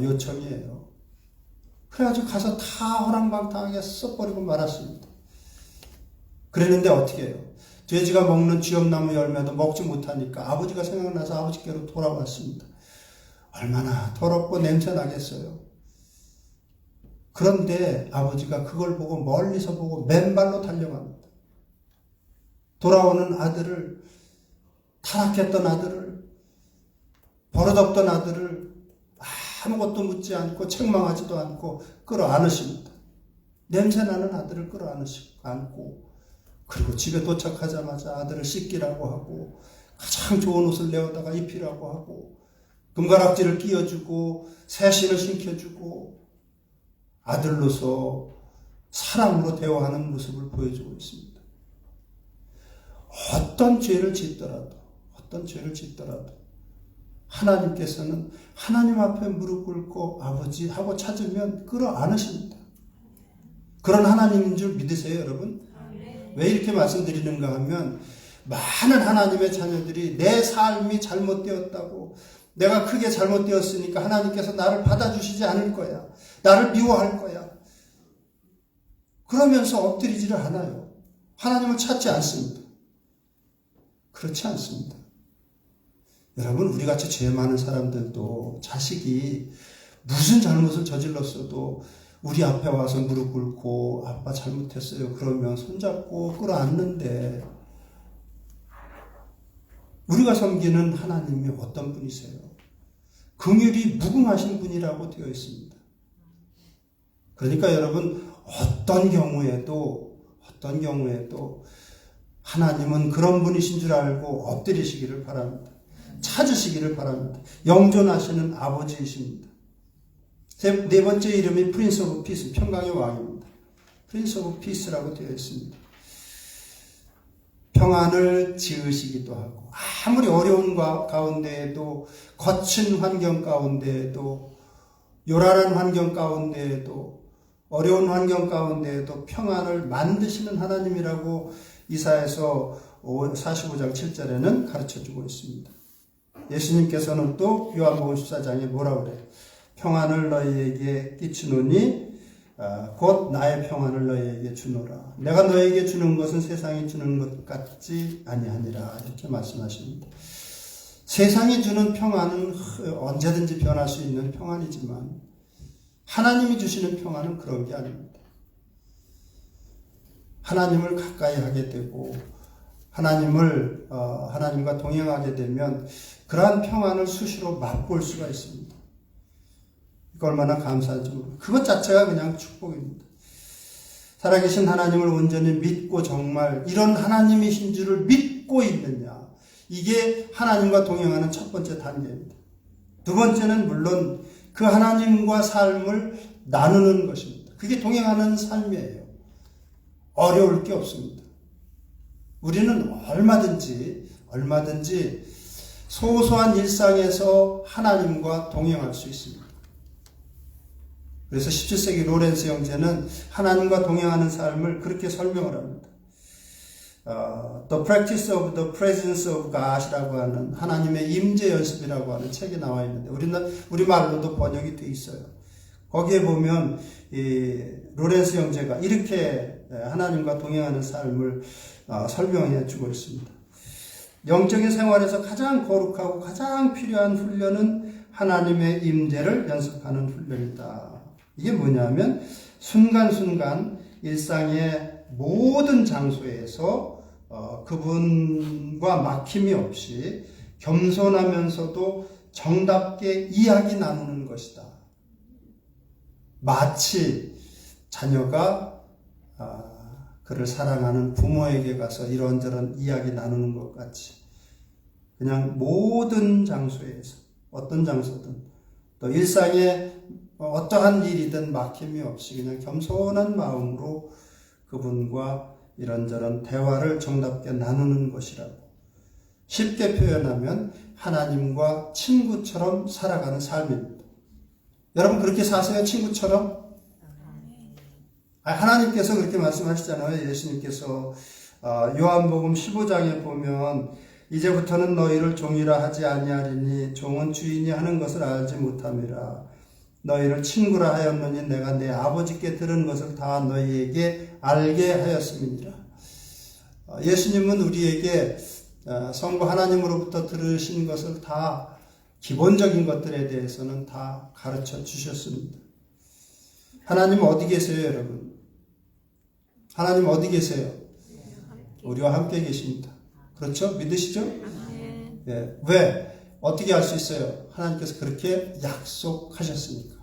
요청이에요. 그래가지고 가서 다 허랑방탕하게 써버리고 말았습니다. 그랬는데 어떻게 해요? 돼지가 먹는 쥐엄나무 열매도 먹지 못하니까 아버지가 생각나서 아버지께로 돌아왔습니다. 얼마나 더럽고 냄새 나겠어요. 그런데 아버지가 그걸 보고 멀리서 보고 맨발로 달려갑니다. 돌아오는 아들을, 타락했던 아들을, 버릇없던 아들을 아무것도 묻지 않고 책망하지도 않고 끌어안으십니다. 냄새나는 아들을 끌어안고 그리고 집에 도착하자마자 아들을 씻기라고 하고 가장 좋은 옷을 내어다가 입히라고 하고 금가락지를 끼워주고 새신을 신겨주고 아들로서 사랑으로 대화하는 모습을 보여주고 있습니다. 어떤 죄를 짓더라도 하나님께서는 하나님 앞에 무릎 꿇고 아버지 하고 찾으면 끌어안으십니다. 그런 하나님인 줄 믿으세요, 여러분? 왜 이렇게 말씀드리는가 하면 많은 하나님의 자녀들이 내 삶이 잘못되었다고, 내가 크게 잘못되었으니까 하나님께서 나를 받아주시지 않을 거야, 나를 미워할 거야, 그러면서 엎드리지를 않아요. 하나님을 찾지 않습니다. 그렇지 않습니다. 여러분, 우리같이 죄 많은 사람들도 자식이 무슨 잘못을 저질렀어도 우리 앞에 와서 무릎 꿇고 아빠 잘못했어요 그러면 손잡고 끌어안는데, 우리가 섬기는 하나님이 어떤 분이세요? 긍휼이 무궁하신 분이라고 되어 있습니다. 그러니까 여러분, 어떤 경우에도 하나님은 그런 분이신 줄 알고 엎드리시기를 바랍니다. 찾으시기를 바랍니다. 영존하시는 아버지이십니다. 네 번째 이름이 프린스 오브 피스, 평강의 왕입니다. 프린스 오브 피스라고 되어 있습니다. 평안을 지으시기도 하고, 아무리 어려운 가운데에도, 거친 환경 가운데에도, 요란한 환경 가운데에도, 어려운 환경 가운데에도 평안을 만드시는 하나님이라고 이사야서 45장 7절에는 가르쳐주고 있습니다. 예수님께서는 또 요한복음 14장에 뭐라 그래요? 평안을 너희에게 끼치노니 곧 나의 평안을 너희에게 주노라. 내가 너희에게 주는 것은 세상이 주는 것 같지 아니하니라. 이렇게 말씀하십니다. 세상이 주는 평안은 언제든지 변할 수 있는 평안이지만 하나님이 주시는 평안은 그런 게 아닙니다. 하나님을 가까이 하게 되고 하나님과 동행하게 되면 그러한 평안을 수시로 맛볼 수가 있습니다. 이거 얼마나 감사한지 모릅니다. 그것 자체가 그냥 축복입니다. 살아계신 하나님을 온전히 믿고 정말 이런 하나님이신 줄을 믿고 있느냐. 이게 하나님과 동행하는 첫 번째 단계입니다. 두 번째는 물론 그 하나님과 삶을 나누는 것입니다. 그게 동행하는 삶이에요. 어려울 게 없습니다. 우리는 얼마든지 소소한 일상에서 하나님과 동행할 수 있습니다. 그래서 17세기 로렌스 형제는 하나님과 동행하는 삶을 그렇게 설명을 합니다. The Practice of the Presence of God이라고 하는 하나님의 임재 연습이라고 하는 책이 나와 있는데 우리말로도 번역이 되어 있어요. 거기에 보면 로렌스 형제가 이렇게 하나님과 동행하는 삶을 설명해 주고 있습니다. 영적인 생활에서 가장 거룩하고 가장 필요한 훈련은 하나님의 임재를 연습하는 훈련이다. 이게 뭐냐면 순간순간 일상의 모든 장소에서 그분과 막힘이 없이 겸손하면서도 정답게 이야기 나누는 것이다. 마치 자녀가 그를 사랑하는 부모에게 가서 이런저런 이야기 나누는 것 같이 그냥 모든 장소에서 어떤 장소든 또 일상에 어떠한 일이든 막힘이 없이 그냥 겸손한 마음으로 그분과 이런저런 대화를 정답게 나누는 것이라고. 쉽게 표현하면 하나님과 친구처럼 살아가는 삶입니다. 여러분 그렇게 사세요? 친구처럼? 하나님께서 그렇게 말씀하시잖아요. 예수님께서 요한복음 15장에 보면 이제부터는 너희를 종이라 하지 아니하리니 종은 주인이 하는 것을 알지 못함이라. 너희를 친구라 하였느니 내가 내 아버지께 들은 것을 다 너희에게 알게 하였음이니라. 예수님은 우리에게 성부 하나님으로부터 들으신 것을 다 기본적인 것들에 대해서는 다 가르쳐 주셨습니다. 하나님 어디 계세요, 여러분? 하나님 어디 계세요? 우리와 함께 계십니다. 그렇죠? 믿으시죠? 예. 왜? 어떻게 알 수 있어요? 하나님께서 그렇게 약속하셨으니까.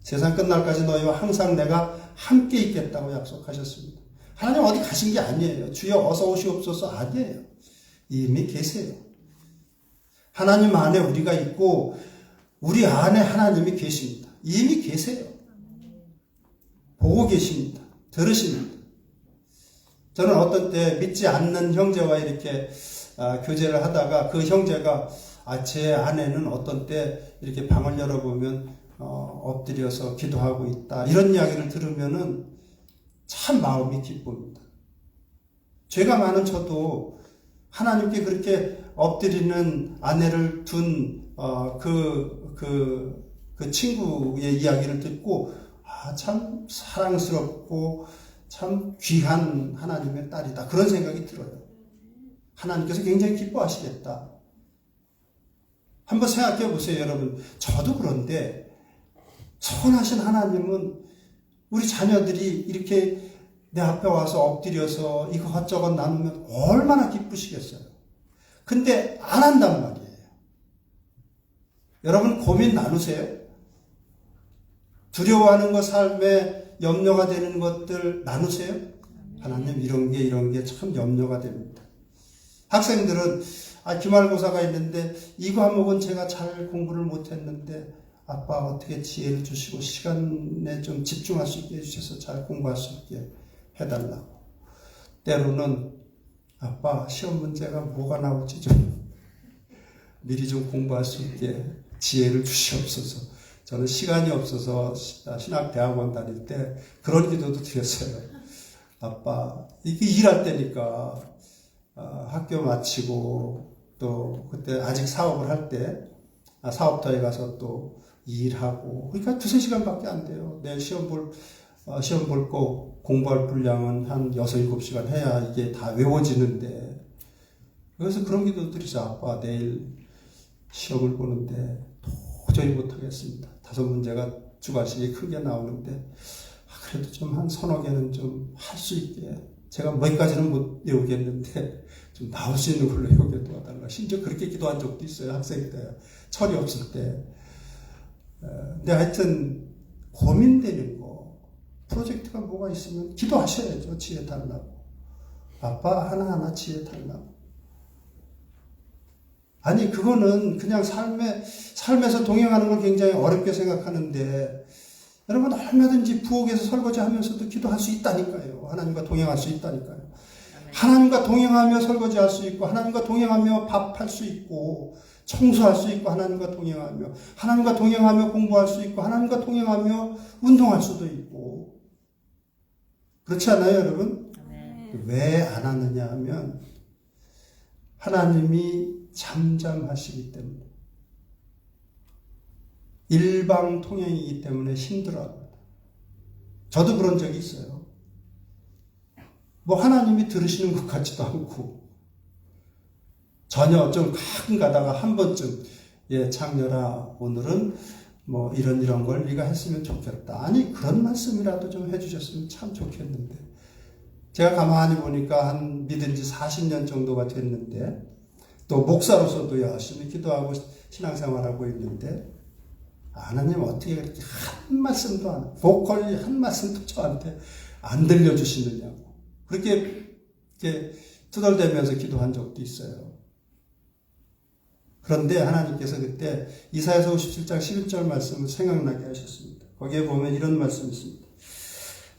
세상 끝날까지 너희와 항상 내가 함께 있겠다고 약속하셨습니다. 하나님 어디 가신 게 아니에요. 주여 어서 오시옵소서 아니에요. 이미 계세요. 하나님 안에 우리가 있고 우리 안에 하나님이 계십니다. 이미 계세요. 보고 계십니다. 들으십니다. 저는 어떤 때 믿지 않는 형제와 이렇게 교제를 하다가 그 형제가 제 아내는 어떤 때 이렇게 방을 열어보면 엎드려서 기도하고 있다. 이런 이야기를 들으면은 참 마음이 기쁩니다. 죄가 많은 저도 하나님께 그렇게 엎드리는 아내를 둔 그 친구의 이야기를 듣고 참 사랑스럽고 참 귀한 하나님의 딸이다. 그런 생각이 들어요. 하나님께서 굉장히 기뻐하시겠다. 한번 생각해 보세요, 여러분. 저도 그런데 선하신 하나님은 우리 자녀들이 이렇게 내 앞에 와서 엎드려서 이것저것 나누면 얼마나 기쁘시겠어요. 근데 안 한단 말이에요. 여러분 고민 나누세요? 두려워하는 것 삶에 염려가 되는 것들 나누세요? 하나님 이런 게 참 염려가 됩니다. 학생들은 기말고사가 있는데 이 과목은 제가 잘 공부를 못했는데 아빠 어떻게 지혜를 주시고 시간에 좀 집중할 수 있게 해주셔서 잘 공부할 수 있게 해달라고. 때로는 아빠 시험 문제가 뭐가 나올지 좀 미리 좀 공부할 수 있게 지혜를 주시옵소서. 저는 시간이 없어서 신학대학원 다닐 때 그런 기도도 드렸어요. 아빠 이게 일할 때니까 학교 마치고 또 그때 아직 사업을 할 때 사업터에 가서 또 일하고 그러니까 2-3시간밖에 안 돼요. 내일 시험 볼 거 공부할 분량은 한 6-7시간 해야 이게 다 외워지는데 그래서 그런 기도 드리죠. 아빠 내일 시험을 보는데 도저히 못하겠습니다. 5문제가 주관식이 크게 나오는데 그래도 좀 한 3-4개는 좀 할 수 있게 제가 몇 가지는 못 외우겠는데 좀 나올 수 있는 걸로 외우게 도와달라. 심지어 그렇게 기도한 적도 있어요. 학생 때 철이 없을 때. 근데 하여튼 고민되는 거 프로젝트가 뭐가 있으면 기도하셔야죠. 지혜 달라고. 아빠 하나하나 지혜 달라고. 아니 그거는 그냥 삶에서 동행하는 걸 굉장히 어렵게 생각하는데 여러분 얼마든지 부엌에서 설거지하면서도 기도할 수 있다니까요. 하나님과 동행할 수 있다니까요. 하나님과 동행하며 설거지할 수 있고 하나님과 동행하며 밥할 수 있고 청소할 수 있고 하나님과 동행하며 공부할 수 있고 하나님과 동행하며 운동할 수도 있고 그렇지 않아요 여러분? 왜 안 하느냐 하면 하나님이 잠잠하시기 때문에 일방통행이기 때문에 힘들어합니다. 저도 그런 적이 있어요. 뭐 하나님이 들으시는 것 같지도 않고 전혀 좀 가끔 가다가 한 번쯤 창녀라 오늘은 뭐 이런 걸 네가 했으면 좋겠다. 아니 그런 말씀이라도 좀 해주셨으면 참 좋겠는데 제가 가만히 보니까 한 믿은 지 40년 정도가 됐는데 또 목사로서도 열심히 기도하고 신앙생활하고 있는데 하나님 어떻게 그렇게 한 말씀도 안 보컬이 한 말씀도 저한테 안 들려주시느냐고 그렇게 투덜대면서 기도한 적도 있어요. 그런데 하나님께서 그때 이사야서 57장 11절 말씀을 생각나게 하셨습니다. 거기에 보면 이런 말씀이 있습니다.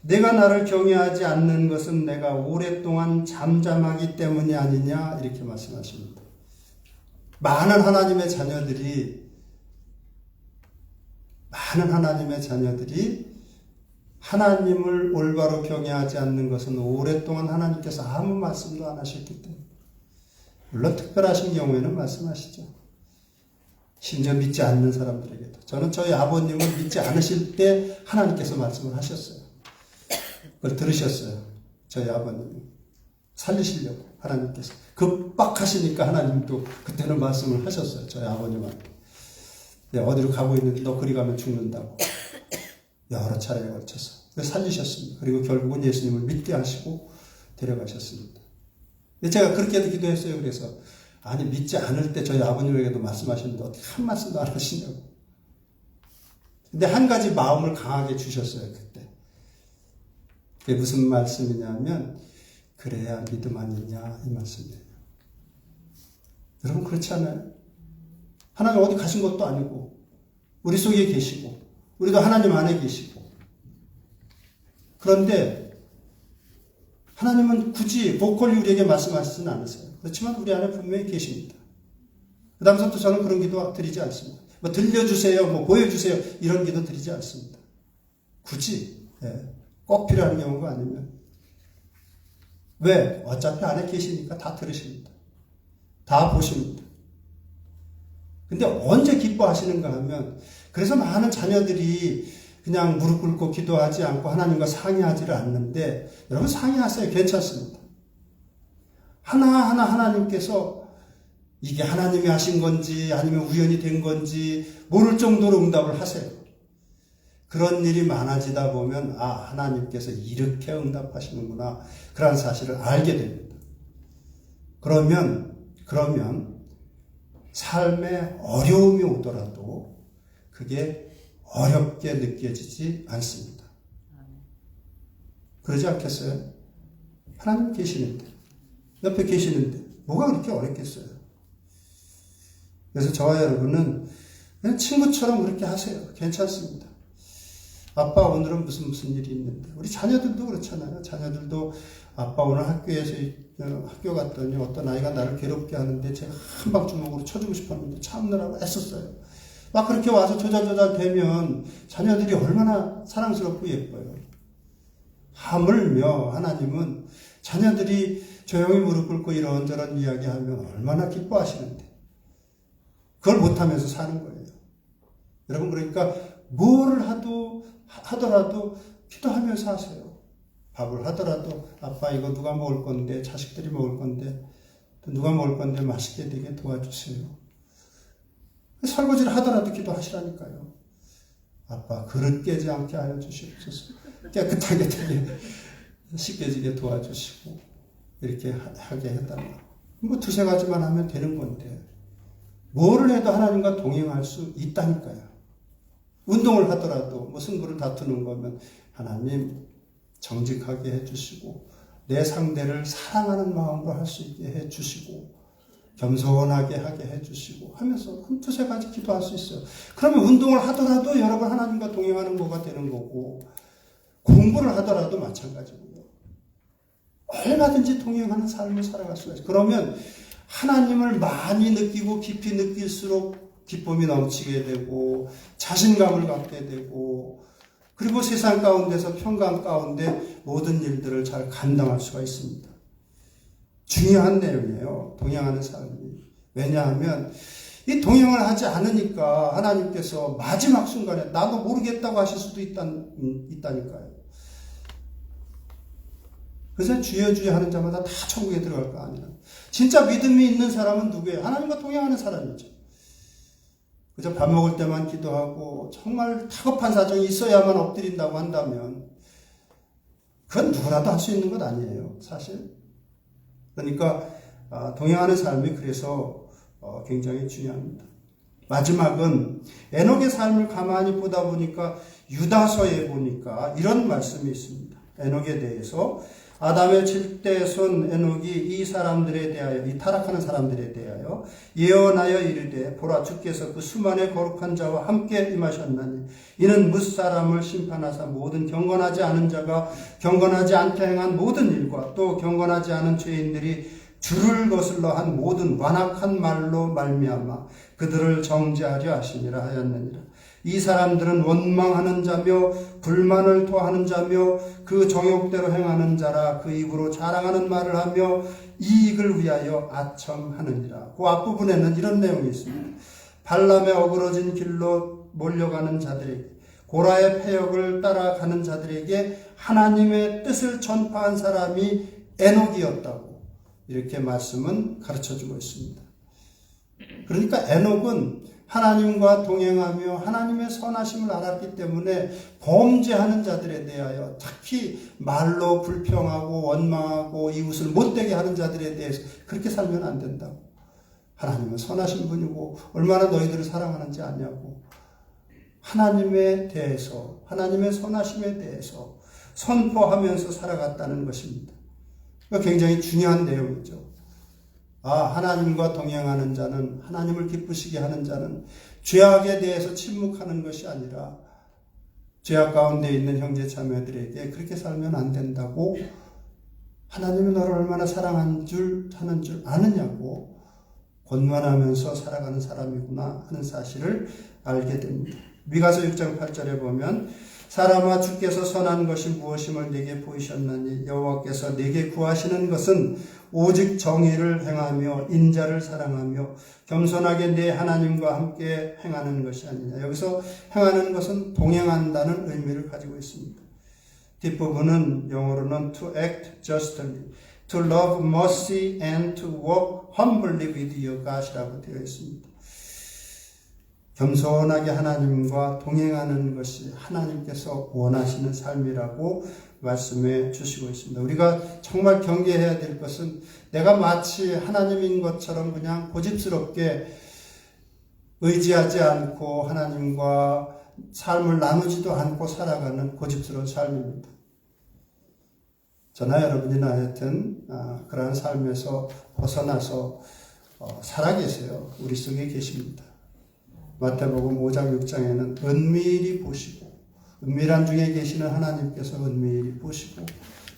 내가 나를 경외하지 않는 것은 내가 오랫동안 잠잠하기 때문이 아니냐 이렇게 말씀하십니다. 많은 하나님의 자녀들이 하나님을 올바로 경외하지 않는 것은 오랫동안 하나님께서 아무 말씀도 안 하셨기 때문에 물론 특별하신 경우에는 말씀하시죠. 심지어 믿지 않는 사람들에게도. 저는 저희 아버님을 믿지 않으실 때 하나님께서 말씀을 하셨어요. 그걸 들으셨어요. 저희 아버님이. 살리시려고 하나님께서. 급박하시니까 하나님도 그때는 말씀을 하셨어요. 저희 아버님한테. 어디로 가고 있는데 너 그리 가면 죽는다고. 여러 차례에 걸쳐서. 그래서 살리셨습니다. 그리고 결국은 예수님을 믿게 하시고 데려가셨습니다. 제가 그렇게도 기도했어요. 그래서 아니 믿지 않을 때 저희 아버님에게도 말씀하시는데 어떻게 한 말씀도 안 하시냐고. 근데 한 가지 마음을 강하게 주셨어요. 그때. 그게 무슨 말씀이냐면 그래야 믿음 아니냐 이 말씀이에요. 여러분 그렇지 않아요? 하나님 어디 가신 것도 아니고 우리 속에 계시고 우리도 하나님 안에 계시고 그런데 하나님은 굳이 보컬리 우리에게 말씀하시지는 않으세요. 그렇지만 우리 안에 분명히 계십니다. 그 다음부터 저는 그런 기도 드리지 않습니다. 뭐 들려주세요, 뭐 보여주세요 이런 기도 드리지 않습니다. 굳이 꼭 필요한 경우가 아니면 왜? 어차피 안에 계시니까 다 들으십니다. 다 보십니다. 근데 언제 기뻐하시는가 하면 그래서 많은 자녀들이 그냥 무릎 꿇고 기도하지 않고 하나님과 상의하지를 않는데 여러분 상의하세요. 괜찮습니다. 하나하나 하나님께서 이게 하나님이 하신 건지 아니면 우연이 된 건지 모를 정도로 응답을 하세요. 그런 일이 많아지다 보면 하나님께서 이렇게 응답하시는구나 그런 사실을 알게 됩니다. 그러면 삶에 어려움이 오더라도 그게 어렵게 느껴지지 않습니다. 그러지 않겠어요? 하나님 계시는데, 옆에 계시는데 뭐가 그렇게 어렵겠어요? 그래서 저와 여러분은 그냥 친구처럼 그렇게 하세요. 괜찮습니다. 아빠 오늘은 무슨 일이 있는데. 우리 자녀들도 그렇잖아요. 자녀들도 아빠 오늘 학교 갔더니 어떤 아이가 나를 괴롭게 하는데 제가 한 방 주먹으로 쳐주고 싶었는데 참느라고 애썼어요. 막 그렇게 와서 조잘조잘 되면 자녀들이 얼마나 사랑스럽고 예뻐요. 하물며 하나님은 자녀들이 조용히 무릎 꿇고 이런저런 이야기하면 얼마나 기뻐하시는데 그걸 못하면서 사는 거예요. 여러분, 그러니까 뭐를 하더라도 기도하면서 하세요. 밥을 하더라도 아빠 이거 누가 먹을 건데, 자식들이 먹을 건데, 또 누가 먹을 건데 맛있게 되게 도와주세요. 설거지를 하더라도 기도하시라니까요. 아빠 그릇 깨지 않게 하여 주시옵소서. 깨끗하게 되게 씻겨지게 도와주시고 이렇게 하게 해달라. 뭐 두세 가지만 하면 되는 건데 뭐를 해도 하나님과 동행할 수 있다니까요. 운동을 하더라도 뭐 승부를 다투는 거면 하나님 정직하게 해주시고 내 상대를 사랑하는 마음으로 할 수 있게 해주시고 겸손하게 하게 해주시고 하면서 한 두세 가지 기도할 수 있어요. 그러면 운동을 하더라도 여러분 하나님과 동행하는 거가 되는 거고 공부를 하더라도 마찬가지고요. 얼마든지 동행하는 삶을 살아갈 수가 있어요. 그러면 하나님을 많이 느끼고 깊이 느낄수록 기쁨이 넘치게 되고 자신감을 갖게 되고 그리고 세상 가운데서 평강 가운데 모든 일들을 잘 감당할 수가 있습니다. 중요한 내용이에요. 동행하는 삶이. 왜냐하면 이 동행을 하지 않으니까 하나님께서 마지막 순간에 나도 모르겠다고 하실 수도 있다니까요. 그래서 주여 주여 하는 자마다 다 천국에 들어갈 거 아니라. 진짜 믿음이 있는 사람은 누구예요? 하나님과 동행하는 사람이죠. 그저 밥 먹을 때만 기도하고 정말 다급한 사정이 있어야만 엎드린다고 한다면 그건 누구라도 할 수 있는 것 아니에요. 사실. 그러니까 동행하는 삶이 그래서 굉장히 중요합니다. 마지막은 에녹의 삶을 가만히 보다 보니까 유다서에 보니까 이런 말씀이 있습니다. 에녹에 대해서 아담의 7대 손 에녹이 이 사람들에 대하여 이 타락하는 사람들에 대하여 예언하여 이르되 보라 주께서 그 수만의 거룩한 자와 함께 임하셨나니 이는 뭇사람을 심판하사 모든 경건하지 않은 자가 경건하지 않게 행한 모든 일과 또 경건하지 않은 죄인들이 주를 거슬러 한 모든 완악한 말로 말미암아 그들을 정죄하려 하시니라 하였느니라. 이 사람들은 원망하는 자며 불만을 토하는 자며 그 정욕대로 행하는 자라 그 입으로 자랑하는 말을 하며 이익을 위하여 아첨하느니라. 그 앞부분에는 이런 내용이 있습니다. 발람의 어그러진 길로 몰려가는 자들에게 고라의 패역을 따라가는 자들에게 하나님의 뜻을 전파한 사람이 에녹이었다고 이렇게 말씀은 가르쳐주고 있습니다. 그러니까 에녹은 하나님과 동행하며 하나님의 선하심을 알았기 때문에 범죄하는 자들에 대하여 특히 말로 불평하고 원망하고 이웃을 못되게 하는 자들에 대해서 그렇게 살면 안 된다고. 하나님은 선하신 분이고 얼마나 너희들을 사랑하는지 아냐고. 하나님에 대해서 하나님의 선하심에 대해서 선포하면서 살아갔다는 것입니다. 굉장히 중요한 내용이죠. 하나님과 동행하는 자는 하나님을 기쁘시게 하는 자는 죄악에 대해서 침묵하는 것이 아니라 죄악 가운데 있는 형제 자매들에게 그렇게 살면 안 된다고 하나님이 너를 얼마나 사랑하는 줄 아느냐고 권면하면서 살아가는 사람이구나 하는 사실을 알게 됩니다. 미가서 6장 8절에 보면 사람아 주께서 선한 것이 무엇임을 내게 보이셨나니 여호와께서 내게 구하시는 것은 오직 정의를 행하며 인자를 사랑하며 겸손하게 내 하나님과 함께 행하는 것이 아니냐. 여기서 행하는 것은 동행한다는 의미를 가지고 있습니다. 뒷부분은 영어로는 to act justly, to love mercy and to walk humbly with your God이라고 되어 있습니다. 겸손하게 하나님과 동행하는 것이 하나님께서 원하시는 삶이라고 말씀해 주시고 있습니다. 우리가 정말 경계해야 될 것은 내가 마치 하나님인 것처럼 그냥 고집스럽게 의지하지 않고 하나님과 삶을 나누지도 않고 살아가는 고집스러운 삶입니다. 저나 여러분이나 하여튼 그러한 삶에서 벗어나서 살아계세요. 우리 속에 계십니다. 마태복음 5장 6장에는 은밀히 보시고 은밀한 중에 계시는 하나님께서 은밀히 보시고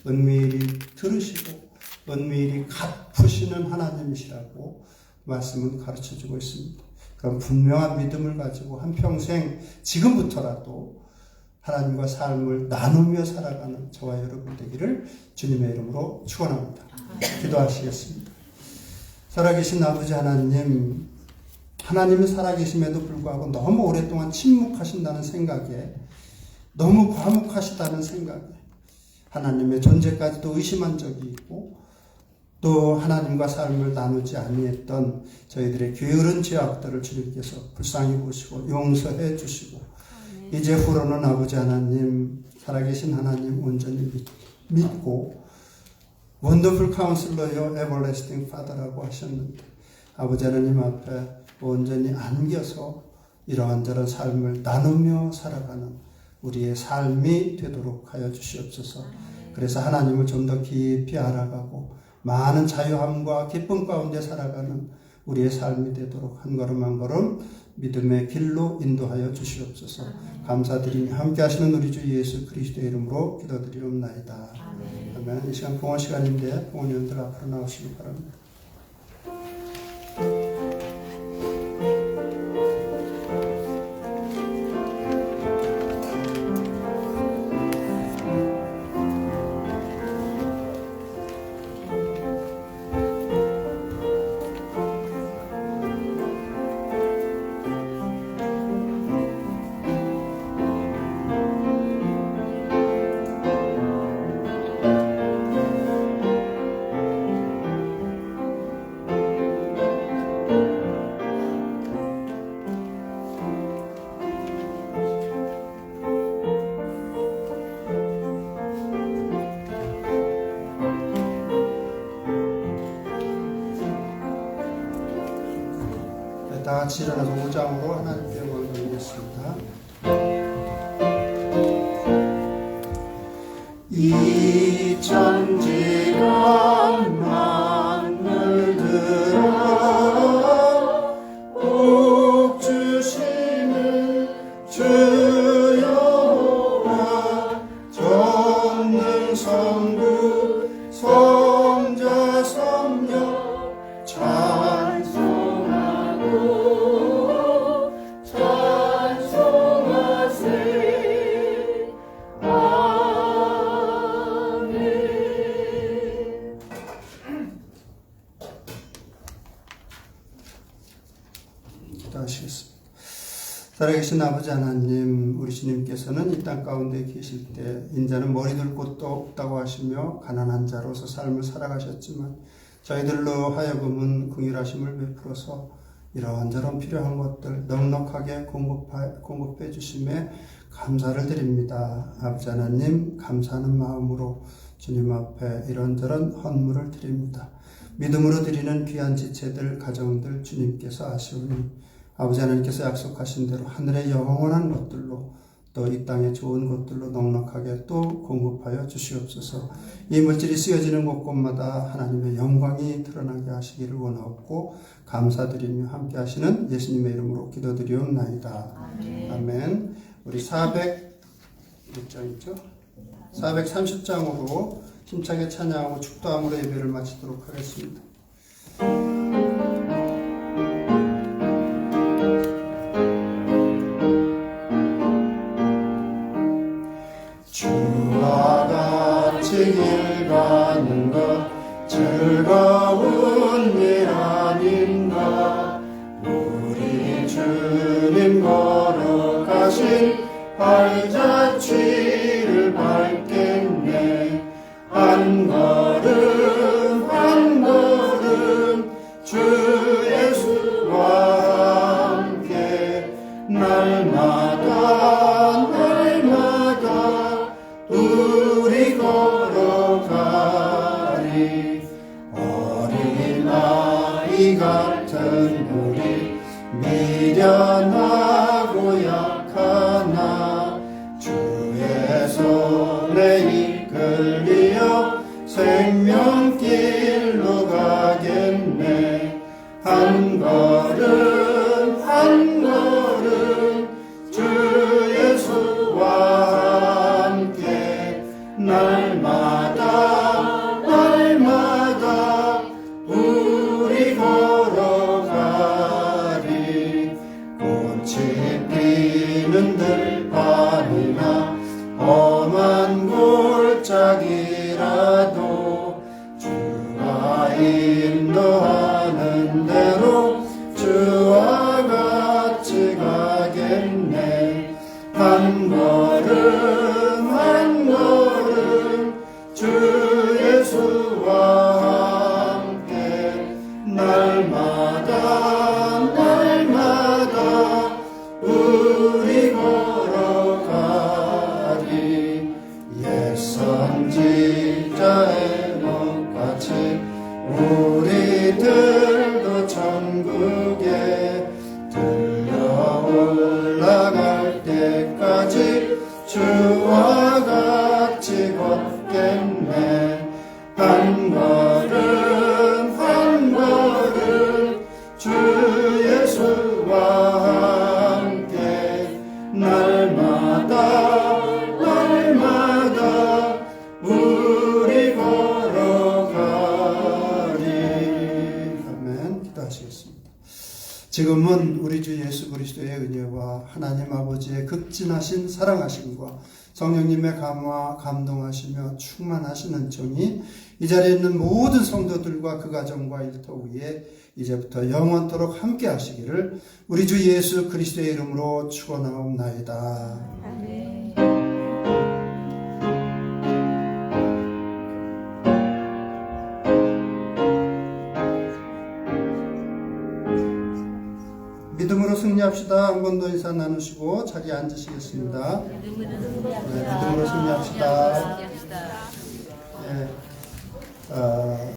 은밀히 들으시고 은밀히 갚으시는 하나님이시라고 말씀은 가르쳐주고 있습니다. 그런 분명한 믿음을 가지고 한평생 지금부터라도 하나님과 삶을 나누며 살아가는 저와 여러분 되기를 주님의 이름으로 축원합니다. 기도하시겠습니다. 살아계신 아버지 하나님, 하나님은 살아계심에도 불구하고 너무 오랫동안 침묵하신다는 생각에, 너무 과묵하시다는 생각에 하나님의 존재까지도 의심한 적이 있고, 또 하나님과 삶을 나누지 아니했던 저희들의 게으른 죄악들을 주님께서 불쌍히 보시고 용서해 주시고, 이제 후로는 아버지 하나님, 살아계신 하나님 온전히 믿고 원더풀 카운슬러요 에버래스팅 파더라고 하셨는데, 아버지 하나님 앞에 온전히 안겨서 이러한저런 삶을 나누며 살아가는 우리의 삶이 되도록 하여 주시옵소서. 그래서 하나님을 좀 더 깊이 알아가고 많은 자유함과 기쁨 가운데 살아가는 우리의 삶이 되도록 한 걸음 한 걸음 믿음의 길로 인도하여 주시옵소서. 감사드리며 함께 하시는 우리 주 예수 그리스도의 이름으로 기도드리옵나이다. 아멘. 이 시간 봉헌 시간인데 봉헌위원들 앞으로 나오시기 바랍니다. 다 같이 일어나서 5장으로 하나님께 영광을 드리겠습니다. 이 천지가 만물들아 복 주시는 주 여호와 전능성부 성자 성령 찬송하세. 아멘. 기도하시겠습니다. 살아계신 아버지 하나님, 우리 주님께서는 이 땅 가운데 계실 때 인자는 머리 둘 곳도 없다고 하시며 가난한 자로서 삶을 살아가셨지만 저희들로 하여금은 긍휼하심을 베풀어서 이런저런 필요한 것들 넉넉하게 공급해 주심에 감사를 드립니다. 아버지 하나님, 감사하는 마음으로 주님 앞에 이런저런 헌물을 드립니다. 믿음으로 드리는 귀한 지체들, 가정들 주님께서 아시오니 아버지 하나님께서 약속하신 대로 하늘의 영원한 것들로 또 이 땅의 좋은 것들로 넉넉하게 또 공급하여 주시옵소서. 이 물질이 쓰여지는 곳곳마다 하나님의 영광이 드러나게 하시기를 원하옵고 감사드리며 함께 하시는 예수님의 이름으로 기도드리옵나이다. 아멘. 우리 400장이죠? 430장으로 힘차게 찬양하고 축도함으로 예배를 마치도록 하겠습니다. 주와 같이 길 가는 것 즐거운 일 아닌가. 우리 주님 걸어가신 발자취를 밟겠네. 한 걸음 한 걸음 주 예수와 함께 날마다 우리 걸어가리. 어린아이 같은 우리 미련하고 약하나 주의 손에 이끌리어 한 걸음 한 걸음 주 예수와 함께 날마다 날마다 우리 걸어가리. 옛 선지자의 목같이 우리들도 천국에 들려 올라갈 때까지 주와 같이 걷겠네. 한 걸음 한 걸음 주 예수와 함께 날마다 날마다 우리 걸어가리. 아멘. 기도하시겠습니다. 지금은 우리 주 예수 그리스도의 은혜와 하나님 아버지의 극진하신 사랑하심과 성령님의 감화 감동하시며 충만하시는 정이 이 자리에 있는 모든 성도들과 그 가정과 일터 위에 이제부터 영원토록 함께 하시기를 우리 주 예수 그리스도의 이름으로 축원하옵나이다. 아멘. 믿음으로 승리합시다. 한 번 더 인사 나누시고 자리에 앉으시겠습니다. 네, 믿음으로 승리합시다. 합시다. 예.